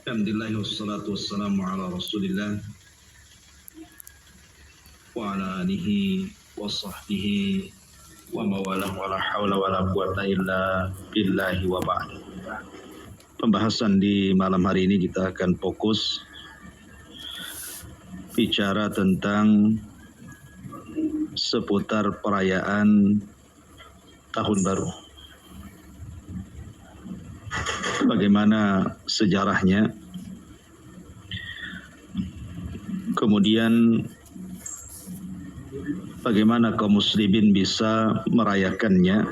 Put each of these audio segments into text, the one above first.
Alhamdulillah wassalatu wassalamu ala Rasulillah wa ala alihi wa sahbihi wa mawalah wa la hawla wa la quwata illa billahi wa ba'd. Pembahasan di malam hari ini kita akan fokus bicara tentang seputar perayaan Tahun Baru. Bagaimana sejarahnya, kemudian bagaimana kaum muslimin bisa merayakannya,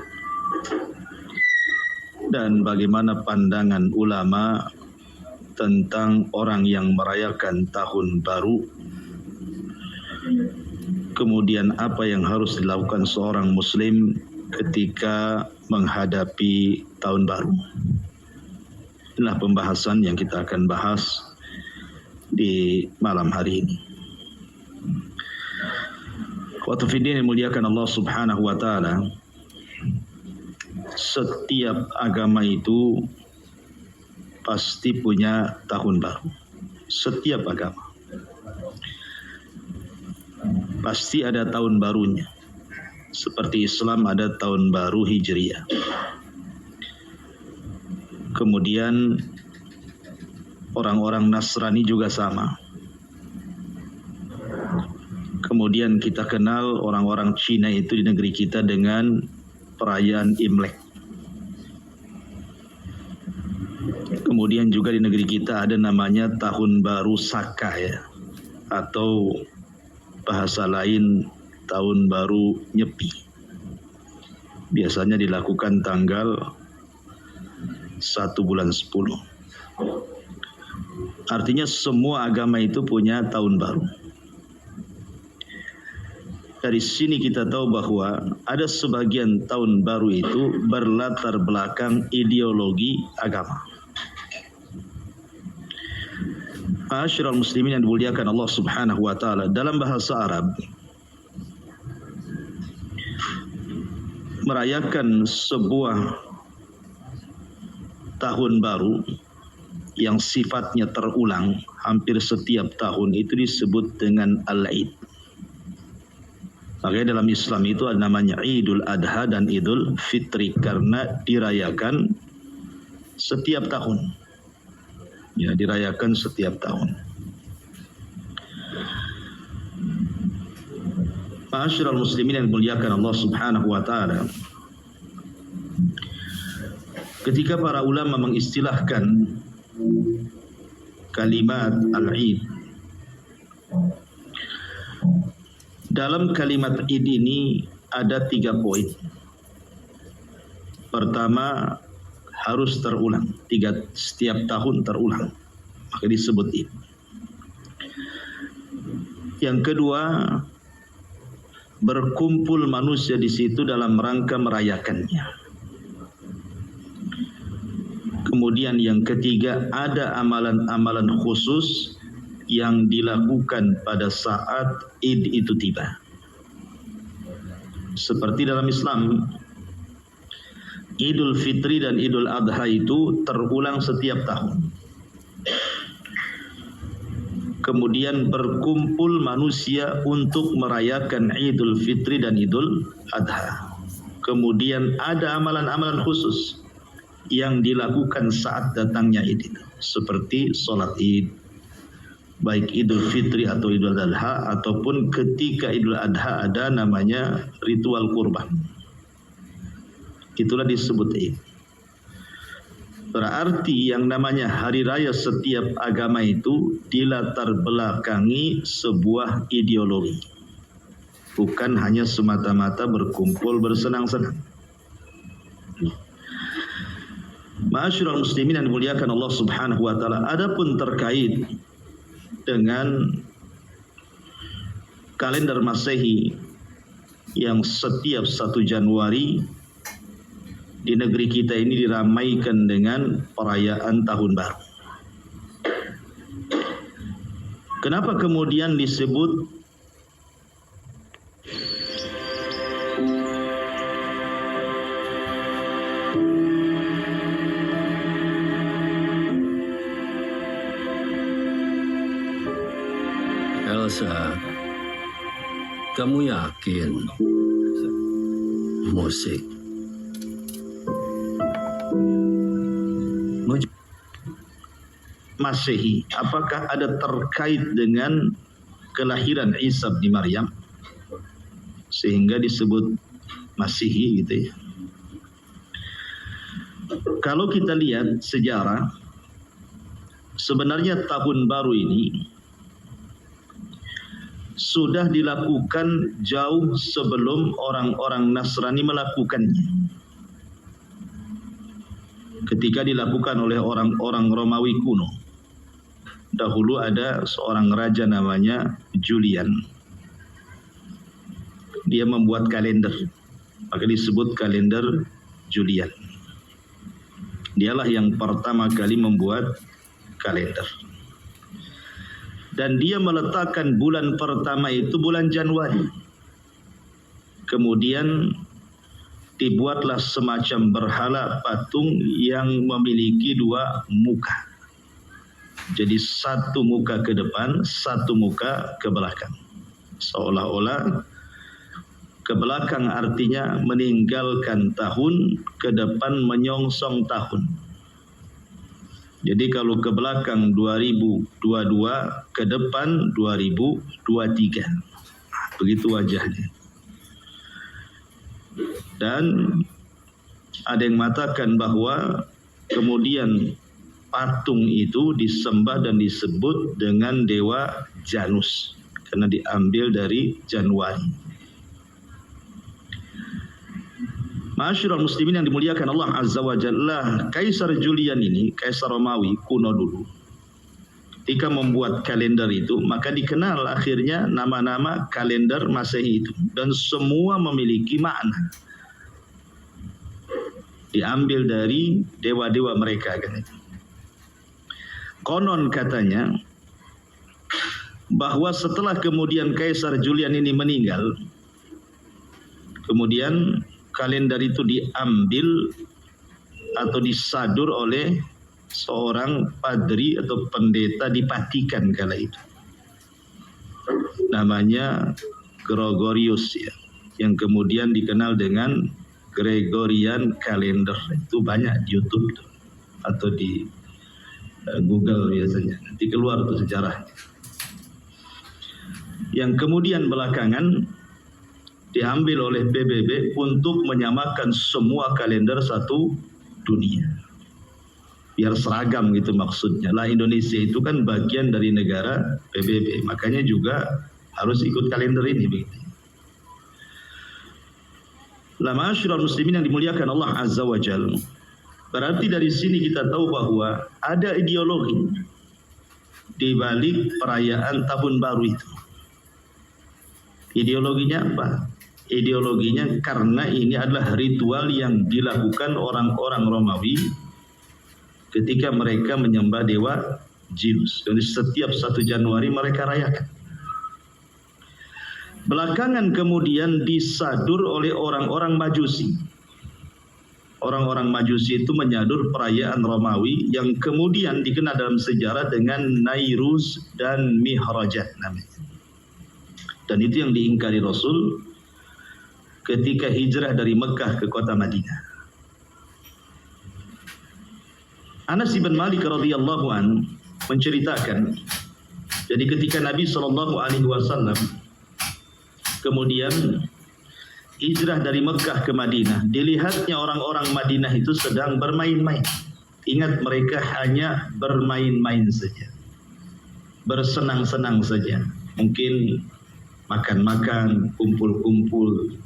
dan bagaimana pandangan ulama tentang orang yang merayakan Tahun Baru, kemudian apa yang harus dilakukan seorang muslim ketika menghadapi Tahun Baru. Inilah pembahasan yang kita akan bahas di malam hari ini. Waktu fiddin yang muliakan Allah Subhanahu wa Ta'ala, setiap agama itu pasti punya Tahun Baru. Setiap agama pasti ada tahun barunya. Seperti Islam ada Tahun Baru Hijriah. Kemudian orang-orang Nasrani juga sama. Kemudian kita kenal orang-orang Cina itu di negeri kita dengan perayaan Imlek. Kemudian juga di negeri kita ada namanya Tahun Baru Saka ya, atau bahasa lain Tahun Baru Nyepi. Biasanya dilakukan tanggal 1 bulan 10. Artinya semua agama itu punya tahun baru. Dari sini kita tahu bahwa ada sebagian tahun baru itu berlatar belakang ideologi agama. Ma'asyiral muslimin yang dimuliakan Allah Subhanahu wa Ta'ala, dalam bahasa Arab merayakan sebuah tahun baru yang sifatnya terulang hampir setiap tahun itu disebut dengan Al-Id. Makanya dalam Islam itu ada namanya Idul Adha dan Idul Fitri karena dirayakan setiap tahun. Ya, dirayakan setiap tahun. Ma'asyiral muslimin yang dimuliakan Allah Subhanahu wa Ta'ala, ketika para ulama mengistilahkan kalimat Al-Id, dalam kalimat Id ini ada 3 poin. Pertama, harus terulang, setiap tahun terulang, maka disebut Id. Yang kedua, berkumpul manusia di situ dalam rangka merayakannya. Kemudian yang ketiga, ada amalan-amalan khusus yang dilakukan pada saat Id itu tiba. Seperti dalam Islam, Idul Fitri dan Idul Adha itu terulang setiap tahun. Kemudian berkumpul manusia untuk merayakan Idul Fitri dan Idul Adha. Kemudian ada amalan-amalan khusus yang dilakukan saat datangnya Id itu, seperti sholat Id, baik Idul Fitri atau Idul Adha, ataupun ketika Idul Adha ada namanya ritual kurban. Itulah disebut Id. Berarti yang namanya hari raya setiap agama itu dilatar belakangi sebuah ideologi, bukan hanya semata-mata berkumpul bersenang-senang. Ma'asyiral muslimin yang dimuliakan Allah Subhanahu wa Ta'ala, adapun terkait dengan kalender Masehi yang setiap 1 Januari di negeri kita ini diramaikan dengan perayaan Tahun Baru. Kenapa kemudian disebut rasa kamu yakin musik Masehi, apakah ada terkait dengan kelahiran Isa bin Maryam sehingga disebut Masehi gitu ya? Kalau kita lihat sejarah, sebenarnya tahun baru ini sudah dilakukan jauh sebelum orang-orang Nasrani melakukannya. Ketika dilakukan oleh orang-orang Romawi kuno. Dahulu ada seorang raja namanya Julian. Dia membuat kalender, maka disebut kalender Julian. Dialah yang pertama kali membuat kalender. Dan dia meletakkan bulan pertama itu bulan Januari. Kemudian dibuatlah semacam berhala patung yang memiliki dua muka. Jadi satu muka ke depan, satu muka ke belakang. Seolah-olah ke belakang artinya meninggalkan tahun, ke depan menyongsong tahun. Jadi kalau ke belakang 2022, ke depan 2023. Begitu wajahnya. Dan ada yang mengatakan bahwa kemudian patung itu disembah dan disebut dengan dewa Janus karena diambil dari Januari. Ma'asyiral muslimin yang dimuliakan Allah Azza wa Jalla, Kaisar Julian ini, Kaisar Romawi kuno dulu, ketika membuat kalender itu, maka dikenal akhirnya nama-nama kalender Masehi itu, dan semua memiliki makna. Diambil dari dewa-dewa mereka kan. Konon katanya bahwa setelah kemudian Kaisar Julian ini meninggal, kemudian kalender itu diambil atau disadur oleh seorang padri atau pendeta di Vatikan kala itu. Namanya Gregorius ya, yang kemudian dikenal dengan Gregorian Calendar. Itu banyak di YouTube atau di Google biasanya. Nanti keluar tuh sejarahnya. Yang kemudian belakangan diambil oleh PBB untuk menyamakan semua kalender satu dunia. Biar seragam gitu maksudnya. Lah Indonesia itu kan bagian dari negara PBB. Makanya juga harus ikut kalender ini begitu. Lah ma'asyiral muslimin yang dimuliakan Allah Azza wa Jalla. Berarti dari sini kita tahu bahwa ada ideologi di balik perayaan tahun baru itu. Ideologinya apa? Ideologinya karena ini adalah ritual yang dilakukan orang-orang Romawi ketika mereka menyembah dewa Zeus. Jadi setiap 1 Januari mereka rayakan. Belakangan kemudian disadur oleh orang-orang Majusi. Orang-orang Majusi itu menyadur perayaan Romawi yang kemudian dikenal dalam sejarah dengan Nairuz dan Mihrajat namanya. Dan itu yang diingkari Rasul ketika hijrah dari Mekah ke kota Madinah. Anas bin Malik radhiyallahu an menceritakan, jadi ketika Nabi SAW kemudian hijrah dari Mekah ke Madinah, dilihatnya orang-orang Madinah itu sedang bermain-main. Ingat, mereka hanya bermain-main saja, bersenang-senang saja. Mungkin makan-makan, kumpul-kumpul,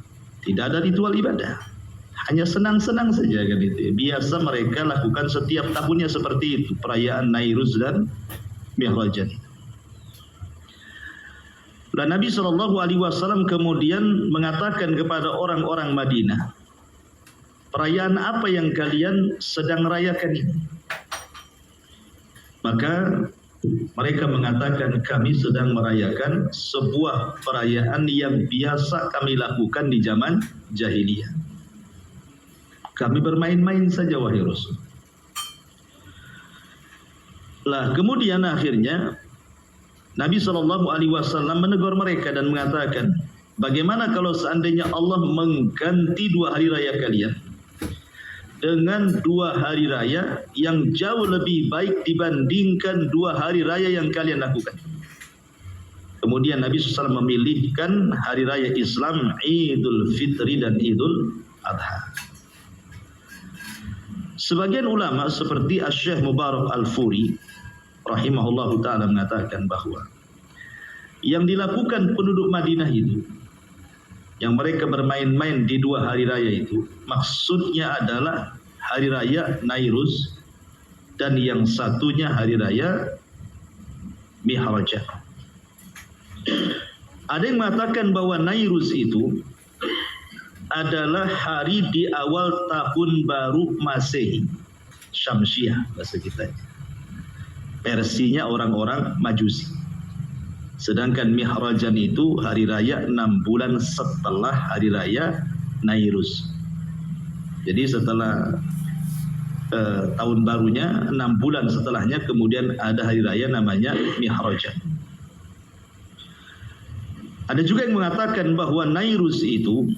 tidak ada ritual ibadah, hanya senang-senang saja kan itu. Biasa mereka lakukan setiap tahunnya seperti itu, perayaan Nairuz dan Mihrajat. Dan Nabi SAW kemudian mengatakan kepada orang-orang Madinah, perayaan apa yang kalian sedang rayakan ini? Maka mereka mengatakan, kami sedang merayakan sebuah perayaan yang biasa kami lakukan di zaman jahiliyah. Kami bermain-main saja wahai Rasul. Lah kemudian akhirnya Nabi SAW menegur mereka dan mengatakan, bagaimana kalau seandainya Allah mengganti 2 hari raya kalian dengan 2 hari raya yang jauh lebih baik dibandingkan 2 hari raya yang kalian lakukan. Kemudian Nabi SAW memilihkan hari raya Islam Idul Fitri dan Idul Adha. Sebagian ulama seperti Asy-Syaikh Mubarak Al-Furi rahimahullahu ta'ala mengatakan bahwa yang dilakukan penduduk Madinah itu, yang mereka bermain-main di 2 hari raya itu, maksudnya adalah hari raya Nairuz dan yang satunya hari raya Mi'raj. Ada yang mengatakan bahwa Nairuz itu adalah hari di awal tahun baru Masehi, Syamsiah bahasa kita. Versinya orang-orang Majusi. Sedangkan Mi'rajan itu hari raya 6 bulan setelah hari raya Nairuz. Jadi setelah tahun barunya 6 bulan setelahnya kemudian ada hari raya namanya Mi'rajan. Ada juga yang mengatakan bahwa Nairuz itu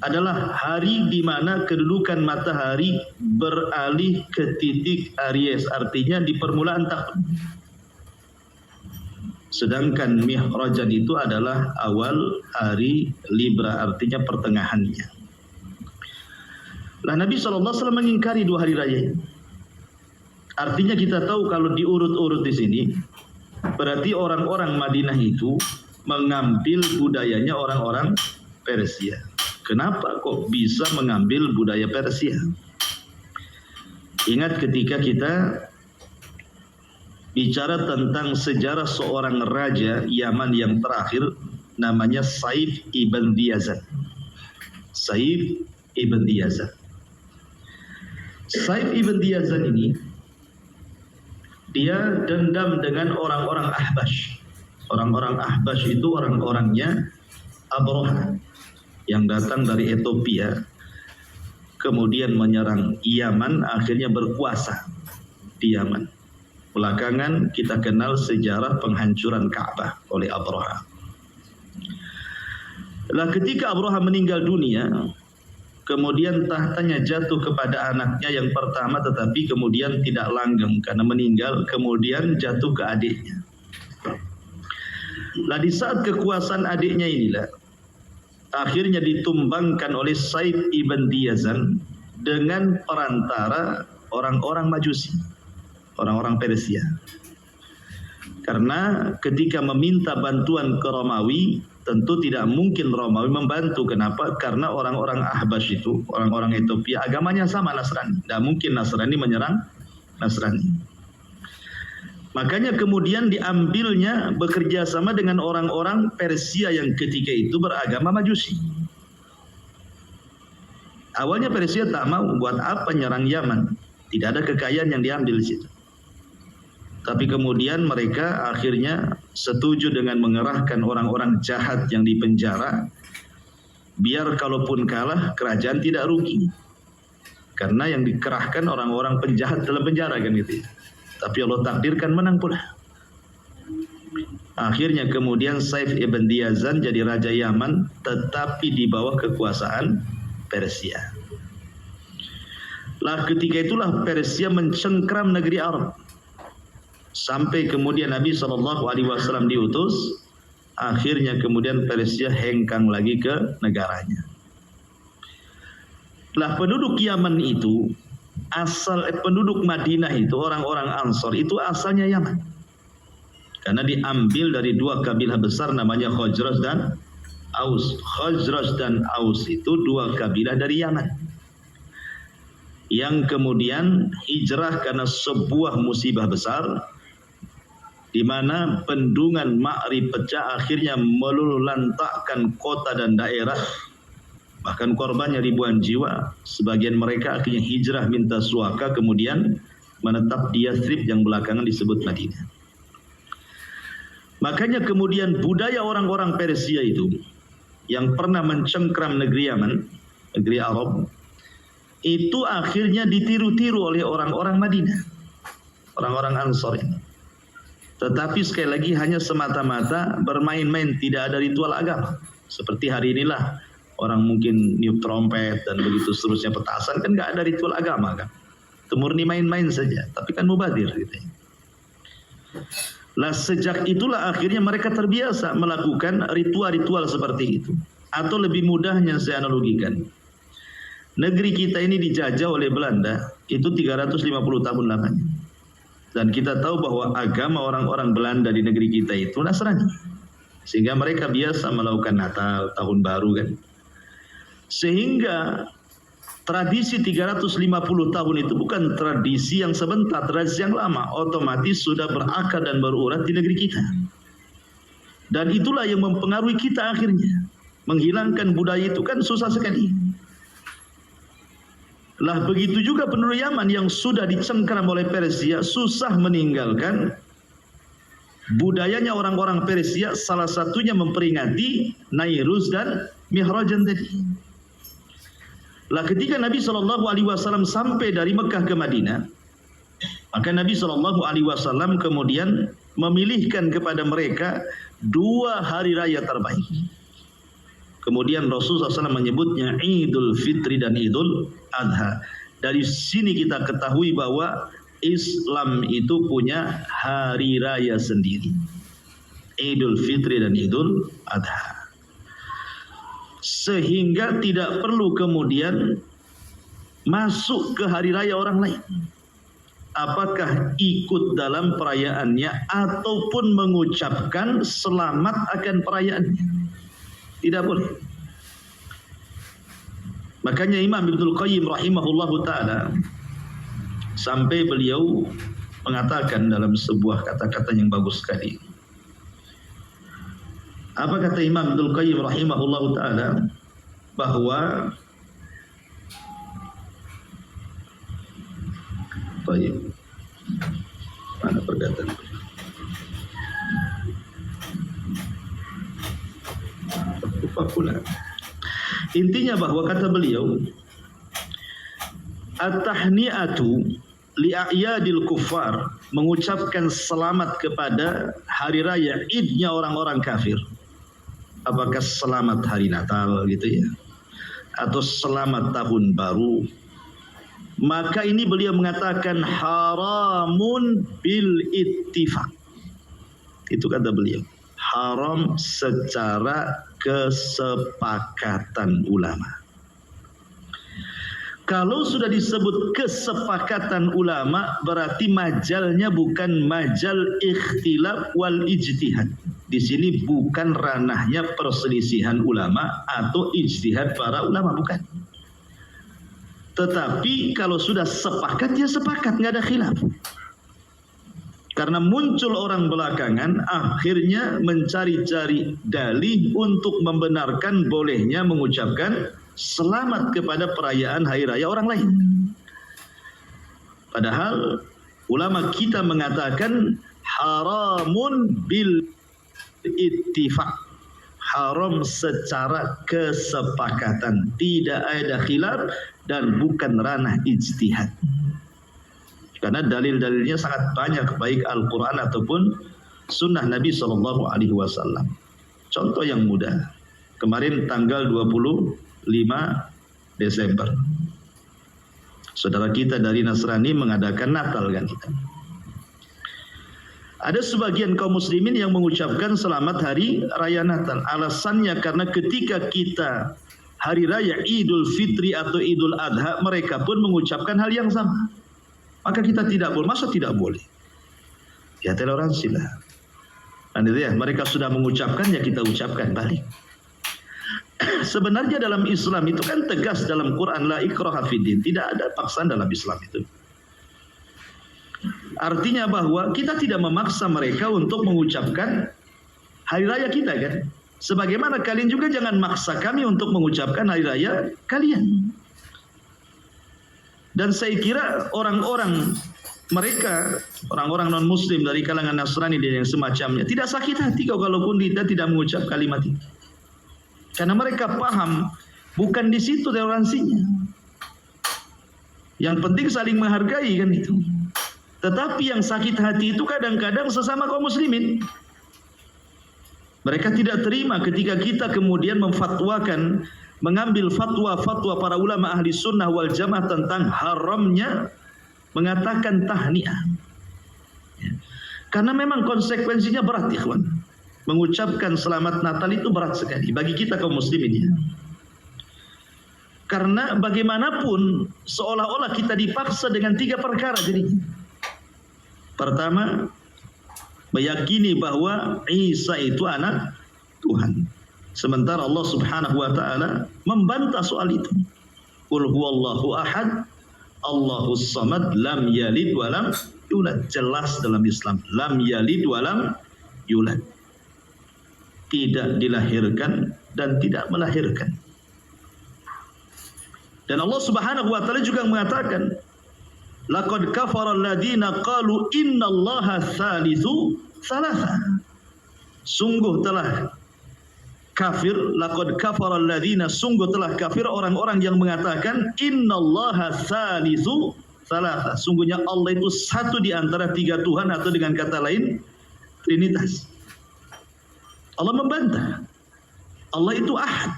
adalah hari di mana kedudukan matahari beralih ke titik Aries, artinya di permulaan tahun. Sedangkan Mi'rajan itu adalah awal hari Libra, artinya pertengahannya. Nah, Nabi SAW mengingkari 2 hari raya. Artinya kita tahu kalau diurut-urut di sini, berarti orang-orang Madinah itu mengambil budayanya orang-orang Persia. Kenapa kok bisa mengambil budaya Persia? Ingat ketika kita bicara tentang sejarah seorang raja Yaman yang terakhir, namanya Saif ibn Diyazan. Saif ibn Diyazan. Saif ibn Diyazan ini, dia dendam dengan orang-orang Ahbash. Orang-orang Ahbash itu orang-orangnya Abraha yang datang dari Ethiopia, kemudian menyerang Yaman, akhirnya berkuasa di Yaman. Belakangan kita kenal sejarah penghancuran Ka'bah oleh Abraha. Lah ketika Abraha meninggal dunia, kemudian tahtanya jatuh kepada anaknya yang pertama, tetapi kemudian tidak langgeng karena meninggal, kemudian jatuh ke adiknya. Lah di saat kekuasaan adiknya inilah akhirnya ditumbangkan oleh Saif ibn Diyazan dengan perantara orang-orang Majusi, orang-orang Persia. Karena ketika meminta bantuan ke Romawi, tentu tidak mungkin Romawi membantu. Kenapa? Karena orang-orang Ahbash itu, orang-orang Ethiopia, agamanya sama, Nasrani. Tidak mungkin Nasrani menyerang Nasrani. Makanya kemudian diambilnya bekerja sama dengan orang-orang Persia yang ketika itu beragama Majusi. Awalnya Persia tak mau, buat apa nyerang Yaman? Tidak ada kekayaan yang diambil di situ. Tapi kemudian mereka akhirnya setuju dengan mengerahkan orang-orang jahat yang dipenjara, biar kalaupun kalah kerajaan tidak rugi. Karena yang dikerahkan orang-orang penjahat dalam penjara kan gitu. Tapi Allah takdirkan menang pula. Akhirnya kemudian Saif ibn Diyazan jadi raja Yaman, tetapi di bawah kekuasaan Persia. Lah ketika itulah Persia mencengkram negeri Arab. Sampai kemudian Nabi SAW diutus, akhirnya kemudian Persia hengkang lagi ke negaranya. Lah penduduk Yaman itu, penduduk Madinah itu, orang-orang Ansor itu asalnya Yaman. Karena diambil dari 2 kabilah besar namanya Khazraj dan Aus. Khazraj dan Aus itu 2 kabilah dari Yaman, yang kemudian hijrah karena sebuah musibah besar, di mana bendungan Ma'rib pecah, akhirnya meluluhlantakkan kota dan daerah, bahkan korbannya ribuan jiwa. Sebagian mereka akhirnya hijrah minta suaka, kemudian menetap di Yathrib yang belakangan disebut Madinah. Makanya kemudian budaya orang-orang Persia itu yang pernah mencengkram negeri Yaman, negeri Arab, itu akhirnya ditiru-tiru oleh orang-orang Madinah, orang-orang Ansor ini. Tetapi sekali lagi hanya semata-mata bermain-main, tidak ada ritual agama. Seperti hari inilah orang mungkin niup trompet dan begitu seterusnya, petasan, kan nggak ada ritual agama kan. Itu murni main-main saja, tapi kan mubadir gitu. Lah sejak itulah akhirnya mereka terbiasa melakukan ritual-ritual seperti itu. Atau lebih mudahnya saya analogikan, negeri kita ini dijajah oleh Belanda itu 350 tahun lamanya. Dan kita tahu bahwa agama orang-orang Belanda di negeri kita itu Nasrani. Sehingga mereka biasa melakukan Natal, Tahun Baru kan. Sehingga tradisi 350 tahun itu bukan tradisi yang sebentar, tradisi yang lama. Otomatis sudah berakar dan berurat di negeri kita. Dan itulah yang mempengaruhi kita akhirnya. Menghilangkan budaya itu kan susah sekali. Lah begitu juga penduduk Yaman yang sudah dicengkeram oleh Persia, susah meninggalkan budayanya orang-orang Persia, salah satunya memperingati Nairuz dan Mihrajan tadi. Lah ketika Nabi SAW sampai dari Mekah ke Madinah, maka Nabi SAW kemudian memilihkan kepada mereka 2 hari raya terbaik. Kemudian Rasulullah SAW menyebutnya Idul Fitri dan Idul Adha. Dari sini kita ketahui bahwa Islam itu punya hari raya sendiri, Idul Fitri dan Idul Adha. Sehingga tidak perlu kemudian masuk ke hari raya orang lain. Apakah ikut dalam perayaannya ataupun mengucapkan selamat akan perayaannya. Tidak boleh. Makanya Imam Ibnul Qayyim rahimahullahu ta'ala sampai beliau mengatakan dalam sebuah kata-kata yang bagus sekali. Apa kata Imam Ibnul Qayyim rahimahullahu ta'ala? Bahwa baik, mana perkataan? Pula. Intinya bahwa kata beliau, at-tahni'atu li'a'yadil kuffar, mengucapkan selamat kepada hari raya idnya orang-orang kafir. Apakah selamat hari Natal gitu ya, atau selamat tahun baru, maka ini beliau mengatakan haramun bil ittifaq. Itu kata beliau, haram secara kesepakatan ulama. Kalau sudah disebut kesepakatan ulama, berarti majalnya bukan majal ikhtilaf wal ijtihad. Di sini bukan ranahnya perselisihan ulama atau ijtihad para ulama, bukan. Tetapi kalau sudah sepakat, ya sepakat, nggak ada khilaf. Karena muncul orang belakangan akhirnya mencari-cari dalih untuk membenarkan bolehnya mengucapkan selamat kepada perayaan hari raya orang lain. Padahal ulama kita mengatakan haramun bil ittifaq, haram secara kesepakatan, tidak ada khilaf dan bukan ranah ijtihad. Karena dalil-dalilnya sangat banyak, baik Al-Quran ataupun Sunnah Nabi SAW. Contoh yang mudah, kemarin tanggal 25 Desember, saudara kita dari Nasrani mengadakan Natal kan kita. Ada sebagian kaum muslimin yang mengucapkan selamat hari raya Natal. Alasannya karena ketika kita hari raya Idul Fitri atau Idul Adha, mereka pun mengucapkan hal yang sama. Maka kita tidak boleh, masa tidak boleh? Ya toleransi lah. Dan itu ya, mereka sudah mengucapkan, ya kita ucapkan balik. Sebenarnya dalam Islam itu kan tegas dalam Quran, la ikraha fiddin, tidak ada paksaan dalam Islam itu. Artinya bahwa kita tidak memaksa mereka untuk mengucapkan hari raya kita kan. Sebagaimana kalian juga jangan maksa kami untuk mengucapkan hari raya kalian. Dan saya kira orang-orang mereka, orang-orang non-muslim dari kalangan Nasrani dan yang semacamnya, tidak sakit hati kalaupun kita tidak mengucap kalimat itu. Karena mereka paham, bukan di situ toleransinya. Yang penting saling menghargai kan itu. Tetapi yang sakit hati itu kadang-kadang sesama kaum muslimin. Mereka tidak terima ketika kita kemudian memfatwakan, mengambil fatwa-fatwa para ulama ahli sunnah wal jamaah tentang haramnya mengatakan tahniah. Ya. Karena memang konsekuensinya berat, ikhwan. Mengucapkan selamat Natal itu berat sekali bagi kita kaum muslimin. Ya. Karena bagaimanapun seolah-olah kita dipaksa dengan 3 perkara jadinya. Pertama, meyakini bahwa Isa itu anak Tuhan. Sementara Allah Subhanahu wa taala membantah soal itu. Qul huwallahu ahad, Allahus samad, lam yalid wa lam yulad. Jelas dalam Islam, lam yalid wa lam yulad. Tidak dilahirkan dan tidak melahirkan. Dan Allah Subhanahu wa taala juga mengatakan, laqad kafara alladziina qalu innallaha tsalitsu tsalatsa. Sungguh telah kafir, laqad kafara alladziina, sungguh telah kafir orang-orang yang mengatakan innallaha tsalitsu tsalatsa. Sungguhnya Allah itu satu di antara 3 Tuhan, atau dengan kata lain Trinitas. Allah membantah. Allah itu ahad.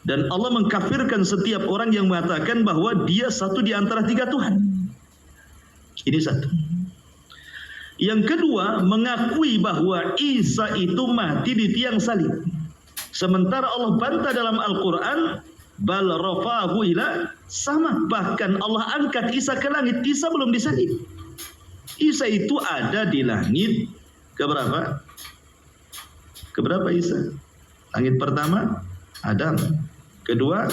Dan Allah mengkafirkan setiap orang yang mengatakan bahwa dia satu di antara 3 Tuhan. Ini satu. Yang kedua, mengakui bahwa Isa itu mati di tiang salib. Sementara Allah bantah dalam Al-Quran, bal rafa'ahu ila sama. Bahkan Allah angkat Isa ke langit. Isa belum disalib. Isa itu ada di langit keberapa? Keberapa Isa? Langit pertama Adam. Kedua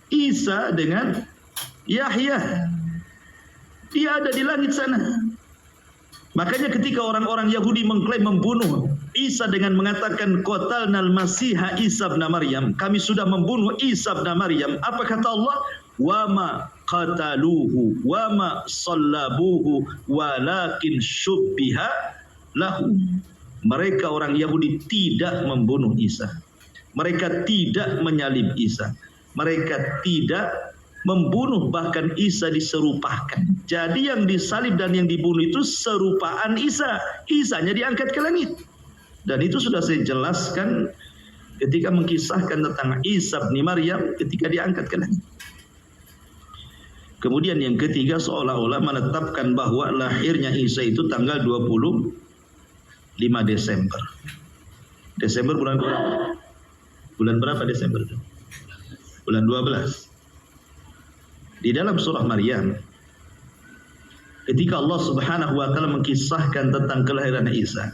Isa dengan Yahya. Dia ada di langit sana. Makanya ketika orang-orang Yahudi mengklaim membunuh Isa dengan mengatakan qatalnal masiha Isa ibn Maryam, kami sudah membunuh Isa ibn Maryam, apa kata Allah? Wa ma qataluhu wa ma sallabuhu walakin syubbiha lahu. Mereka orang Yahudi tidak membunuh Isa. Mereka tidak menyalib Isa. Mereka tidak membunuh, bahkan Isa diserupakan. Jadi yang disalib dan yang dibunuh itu serupaan Isa. Isanya diangkat ke langit. Dan itu sudah saya jelaskan ketika mengkisahkan tentang Isa bin Maryam ketika diangkat ke langit. Kemudian yang ketiga, seolah-olah menetapkan bahwa lahirnya Isa itu tanggal 25 Desember. Desember bulan berapa? Bulan berapa Desember itu? Bulan 12. Di dalam surah Maryam, ketika Allah Subhanahu wa taala mengkisahkan tentang kelahiran Isa,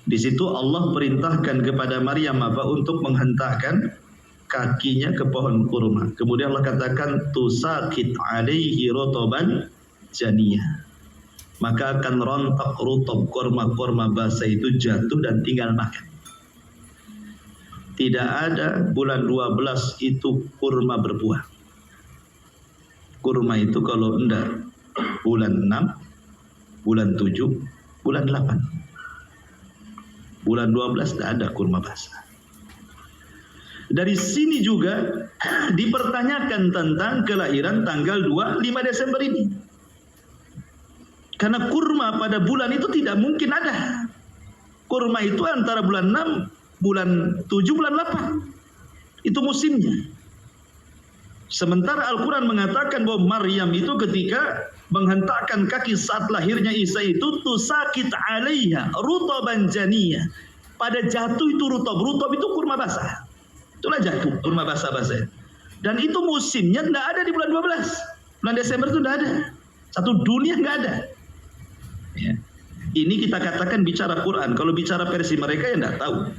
di situ Allah perintahkan kepada Maryam untuk menghentakkan kakinya ke pohon kurma. Kemudian Allah katakan tusaqit alaihi rotoban janiyah. Maka akan rontok rutob kurma-kurma basah itu jatuh dan tinggal makan. Tidak ada bulan 12 itu kurma berbuah. Kurma itu kalau enggak bulan 6, bulan 7, bulan 8. Bulan 12 tidak ada kurma basah. Dari sini juga dipertanyakan tentang kelahiran tanggal 25 Desember ini. Karena kurma pada bulan itu tidak mungkin ada. Kurma itu antara bulan 6, bulan 7, bulan 8. Itu musimnya. Sementara Al-Quran mengatakan bahwa Maryam itu ketika menghentakkan kaki saat lahirnya Isa itu tusakit alaiha rutoban janiyah. Pada jatuh itu rutob. Rutob itu kurma basah. Itulah jatuh kurma basah-basah. Dan itu musimnya tidak ada di bulan 12. Bulan Desember itu tidak ada. Satu dunia tidak ada. Ya. Ini kita katakan bicara Quran. Kalau bicara versi mereka ya tidak tahu.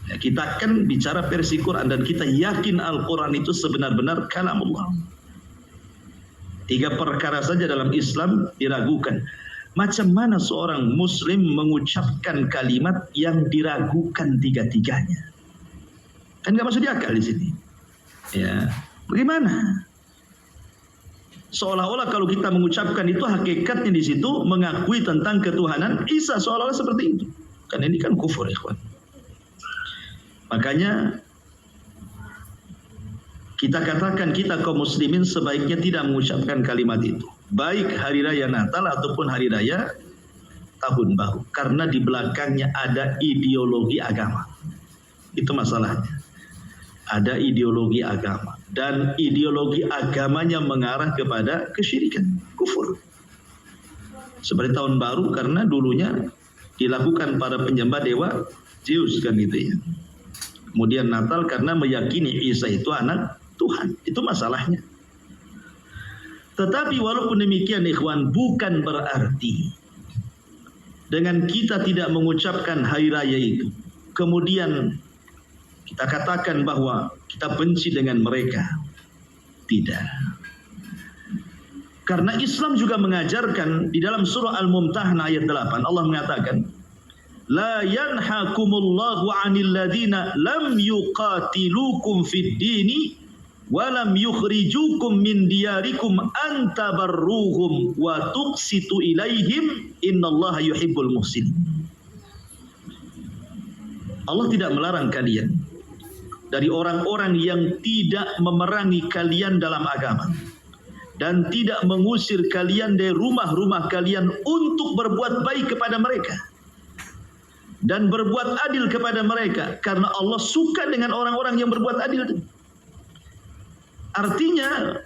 Ya, kita kan bicara versi Quran dan kita yakin Al-Quran itu sebenar-benar kalam Allah. 3 perkara saja dalam Islam diragukan. Macam mana seorang Muslim mengucapkan kalimat yang diragukan 3-tiganya? Kan nggak masuk di akal di sini. Ya, bagaimana? Seolah-olah kalau kita mengucapkan itu hakikatnya di situ mengakui tentang ketuhanan Isa, seolah-olah seperti itu. Kan ini kan kufur, ikhwan. Makanya kita katakan kita kaum muslimin sebaiknya tidak mengucapkan kalimat itu, baik hari raya Natal ataupun hari raya Tahun Baru, karena di belakangnya ada ideologi agama. Itu masalahnya. Ada ideologi agama, dan ideologi agamanya mengarah kepada kesyirikan, kufur. Seperti Tahun Baru karena dulunya dilakukan para penyembah dewa Zeus kan gitu ya. Kemudian Natal karena meyakini Isa itu anak Tuhan. Itu masalahnya. Tetapi walaupun demikian ikhwan, bukan berarti dengan kita tidak mengucapkan hari raya itu, kemudian kita katakan bahwa kita benci dengan mereka. Tidak. Karena Islam juga mengajarkan di dalam surah Al-Mumtahanah ayat 8, Allah mengatakan, La yanhakumullahu 'anil ladzina lam yuqatilukum fid dini wa lam yukhrijukum min diyarikum an tabarruhum wa tuqsitu ilaihim innallaha yuhibbul muhsinin. Allah tidak melarang kalian dari orang-orang yang tidak memerangi kalian dalam agama dan tidak mengusir kalian dari rumah-rumah kalian untuk berbuat baik kepada mereka dan berbuat adil kepada mereka, karena Allah suka dengan orang-orang yang berbuat adil. Artinya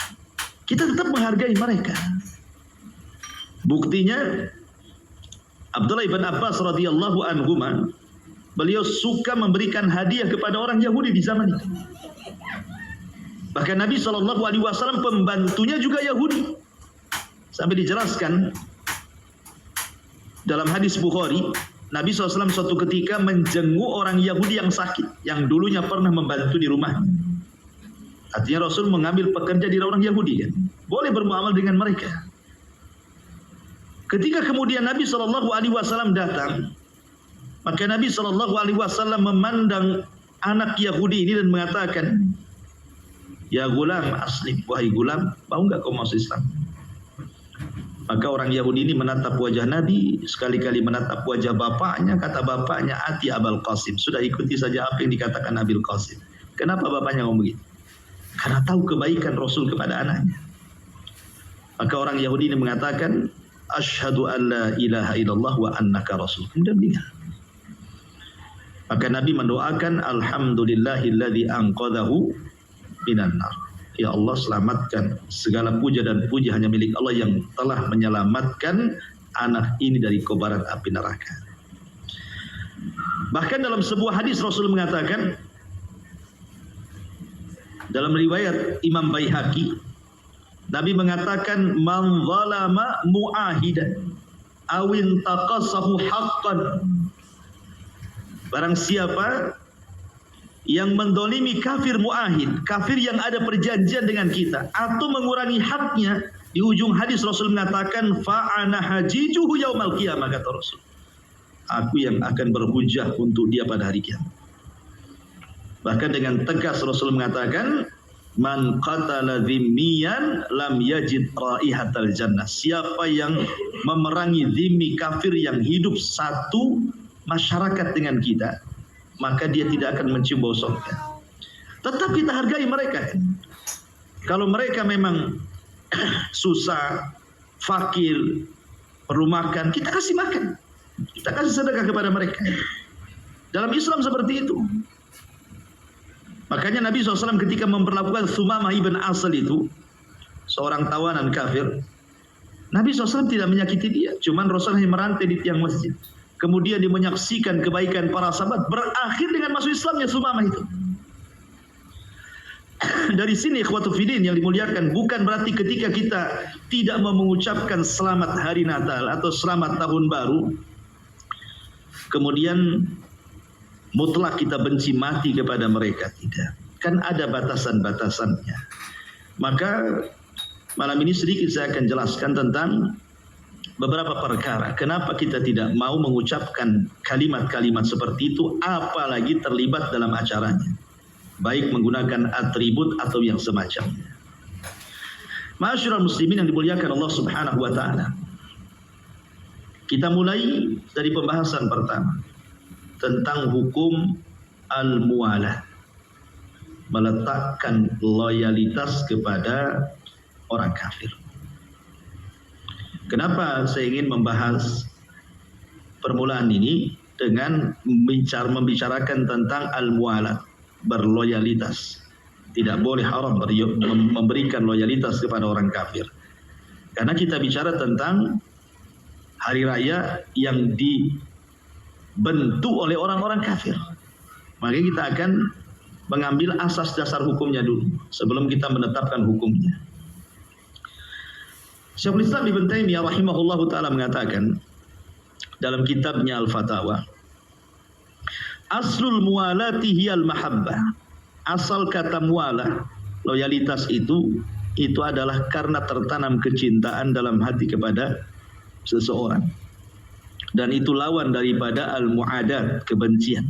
kita tetap menghargai mereka. Buktinya Abdullah ibn Abbas radhiyallahu anhuma, beliau suka memberikan hadiah kepada orang Yahudi di zaman itu. Bahkan Nabi SAW pembantunya juga Yahudi. Sampai dijelaskan dalam hadis Bukhari, Nabi SAW suatu ketika menjenguk orang Yahudi yang sakit, yang dulunya pernah membantu di rumah. Artinya Rasul mengambil pekerja di orang Yahudi kan, boleh bermuamal dengan mereka. Ketika kemudian Nabi SAW datang, maka Nabi SAW memandang anak Yahudi ini dan mengatakan, Ya gulam aslim, wahai gulam, mau enggak kau masuk Islam? Maka orang Yahudi ini menatap wajah Nabi, sekali-kali menatap wajah bapaknya, kata bapaknya, Ati Abul Qasim, sudah ikuti saja apa yang dikatakan Nabi Qasim. Kenapa bapaknya ngomong begitu? Karena tahu kebaikan Rasul kepada anaknya. Maka orang Yahudi ini mengatakan, Asyhadu an la ilaha illallah wa annaka rasul. Kemudian meninggal. Maka Nabi mendoakan, Alhamdulillahilladzi anqadhahu minan nar. Ya Allah, selamatkan, segala puja dan puji hanya milik Allah yang telah menyelamatkan anak ini dari kobaran api neraka. Bahkan dalam sebuah hadis Rasul mengatakan, dalam riwayat Imam Baihaqi, Nabi mengatakan, Man zalama mu'ahidan awin taqasahu haqqan. Barang siapa yang mendolimi kafir mu'ahid, kafir yang ada perjanjian dengan kita, atau mengurangi haknya, di ujung hadis Rasul mengatakan, fa'ana hajijuhu yaumal qiyamah, kata Rasul, aku yang akan berhujjah untuk dia pada hari kiamat. Bahkan dengan tegas Rasul mengatakan, man qatala dhimmiyan lam yajid raihatal jannah. Siapa yang memerangi dhimmi, kafir yang hidup satu masyarakat dengan kita, maka dia tidak akan mencium bau surga. Tetap kita hargai mereka. Kalau mereka memang susah, fakir, perlu makan, kita kasih makan. Kita kasih sedekah kepada mereka. Dalam Islam seperti itu. Makanya Nabi SAW ketika memperlakukan Sumamah ibn Asal itu, seorang tawanan kafir, Nabi SAW tidak menyakiti dia. Cuman Rasul hanya merantai di tiang masjid. Kemudian dia menyaksikan kebaikan para sahabat, berakhir dengan masuk Islamnya Sumamah itu. Dari sini ikhwatu fiddin yang dimuliakan, bukan berarti ketika kita tidak mau mengucapkan selamat hari Natal atau selamat tahun baru, kemudian mutlak kita benci mati kepada mereka. Tidak. Kan ada batasan-batasannya. Maka malam ini sedikit saya akan jelaskan tentang beberapa perkara. Kenapa kita tidak mau mengucapkan kalimat-kalimat seperti itu, apalagi terlibat dalam acaranya, baik menggunakan atribut atau yang semacamnya. Ma'asyiral muslimin yang dimuliakan Allah Subhanahu wa taala. Kita mulai dari pembahasan pertama tentang hukum al-muwalah. meletakkan loyalitas kepada orang kafir. Kenapa saya ingin membahas permulaan ini dengan membicarakan tentang al-mualat, berloyalitas. Tidak boleh haram memberikan loyalitas kepada orang kafir. Karena kita bicara tentang hari raya yang dibentuk oleh orang-orang kafir. Maka kita akan mengambil asas dasar hukumnya dulu sebelum kita menetapkan hukumnya. Syekhul Islam Ibnu Taimiyah rahimahullahu taala mengatakan dalam kitabnya Al-Fatawa, aslul mualati hiyal mahabbah. Asal kata mualah, loyalitas itu adalah karena tertanam kecintaan dalam hati kepada seseorang. Dan itu lawan daripada al-mu'adat, kebencian.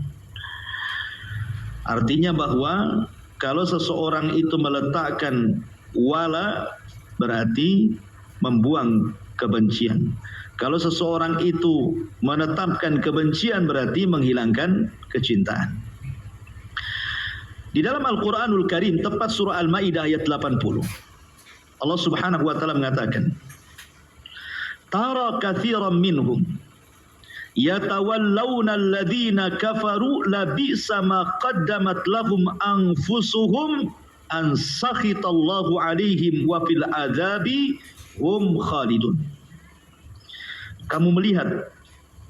Artinya bahwa kalau seseorang itu meletakkan wala, berarti membuang kebencian. Kalau seseorang itu menetapkan kebencian, berarti menghilangkan kecintaan. Di dalam Al-Quranul Karim, tepat surah Al-Ma'idah ayat 80, Allah subhanahu wa ta'ala mengatakan, Tara kathiran minhum yatawallawna alladhina kafaru labisa ma qaddamat lahum anfusuhum an sakhitallahu alaihim wa fil adzabi hum khalidun. Kamu melihat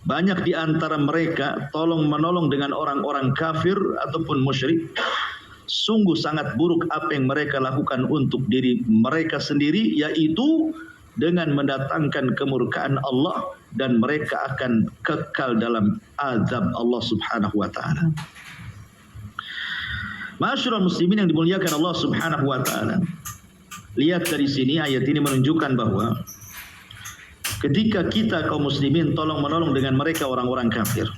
banyak di antara mereka tolong-menolong dengan orang-orang kafir ataupun musyrik. Sungguh sangat buruk apa yang mereka lakukan untuk diri mereka sendiri, yaitu dengan mendatangkan kemurkaan Allah, dan mereka akan kekal dalam azab Allah subhanahu wa ta'ala. Ma'asyiral muslimin yang dimuliakan Allah subhanahu wa ta'ala, lihat dari sini ayat ini menunjukkan bahwa ketika kita kaum muslimin tolong-menolong dengan mereka orang-orang kafir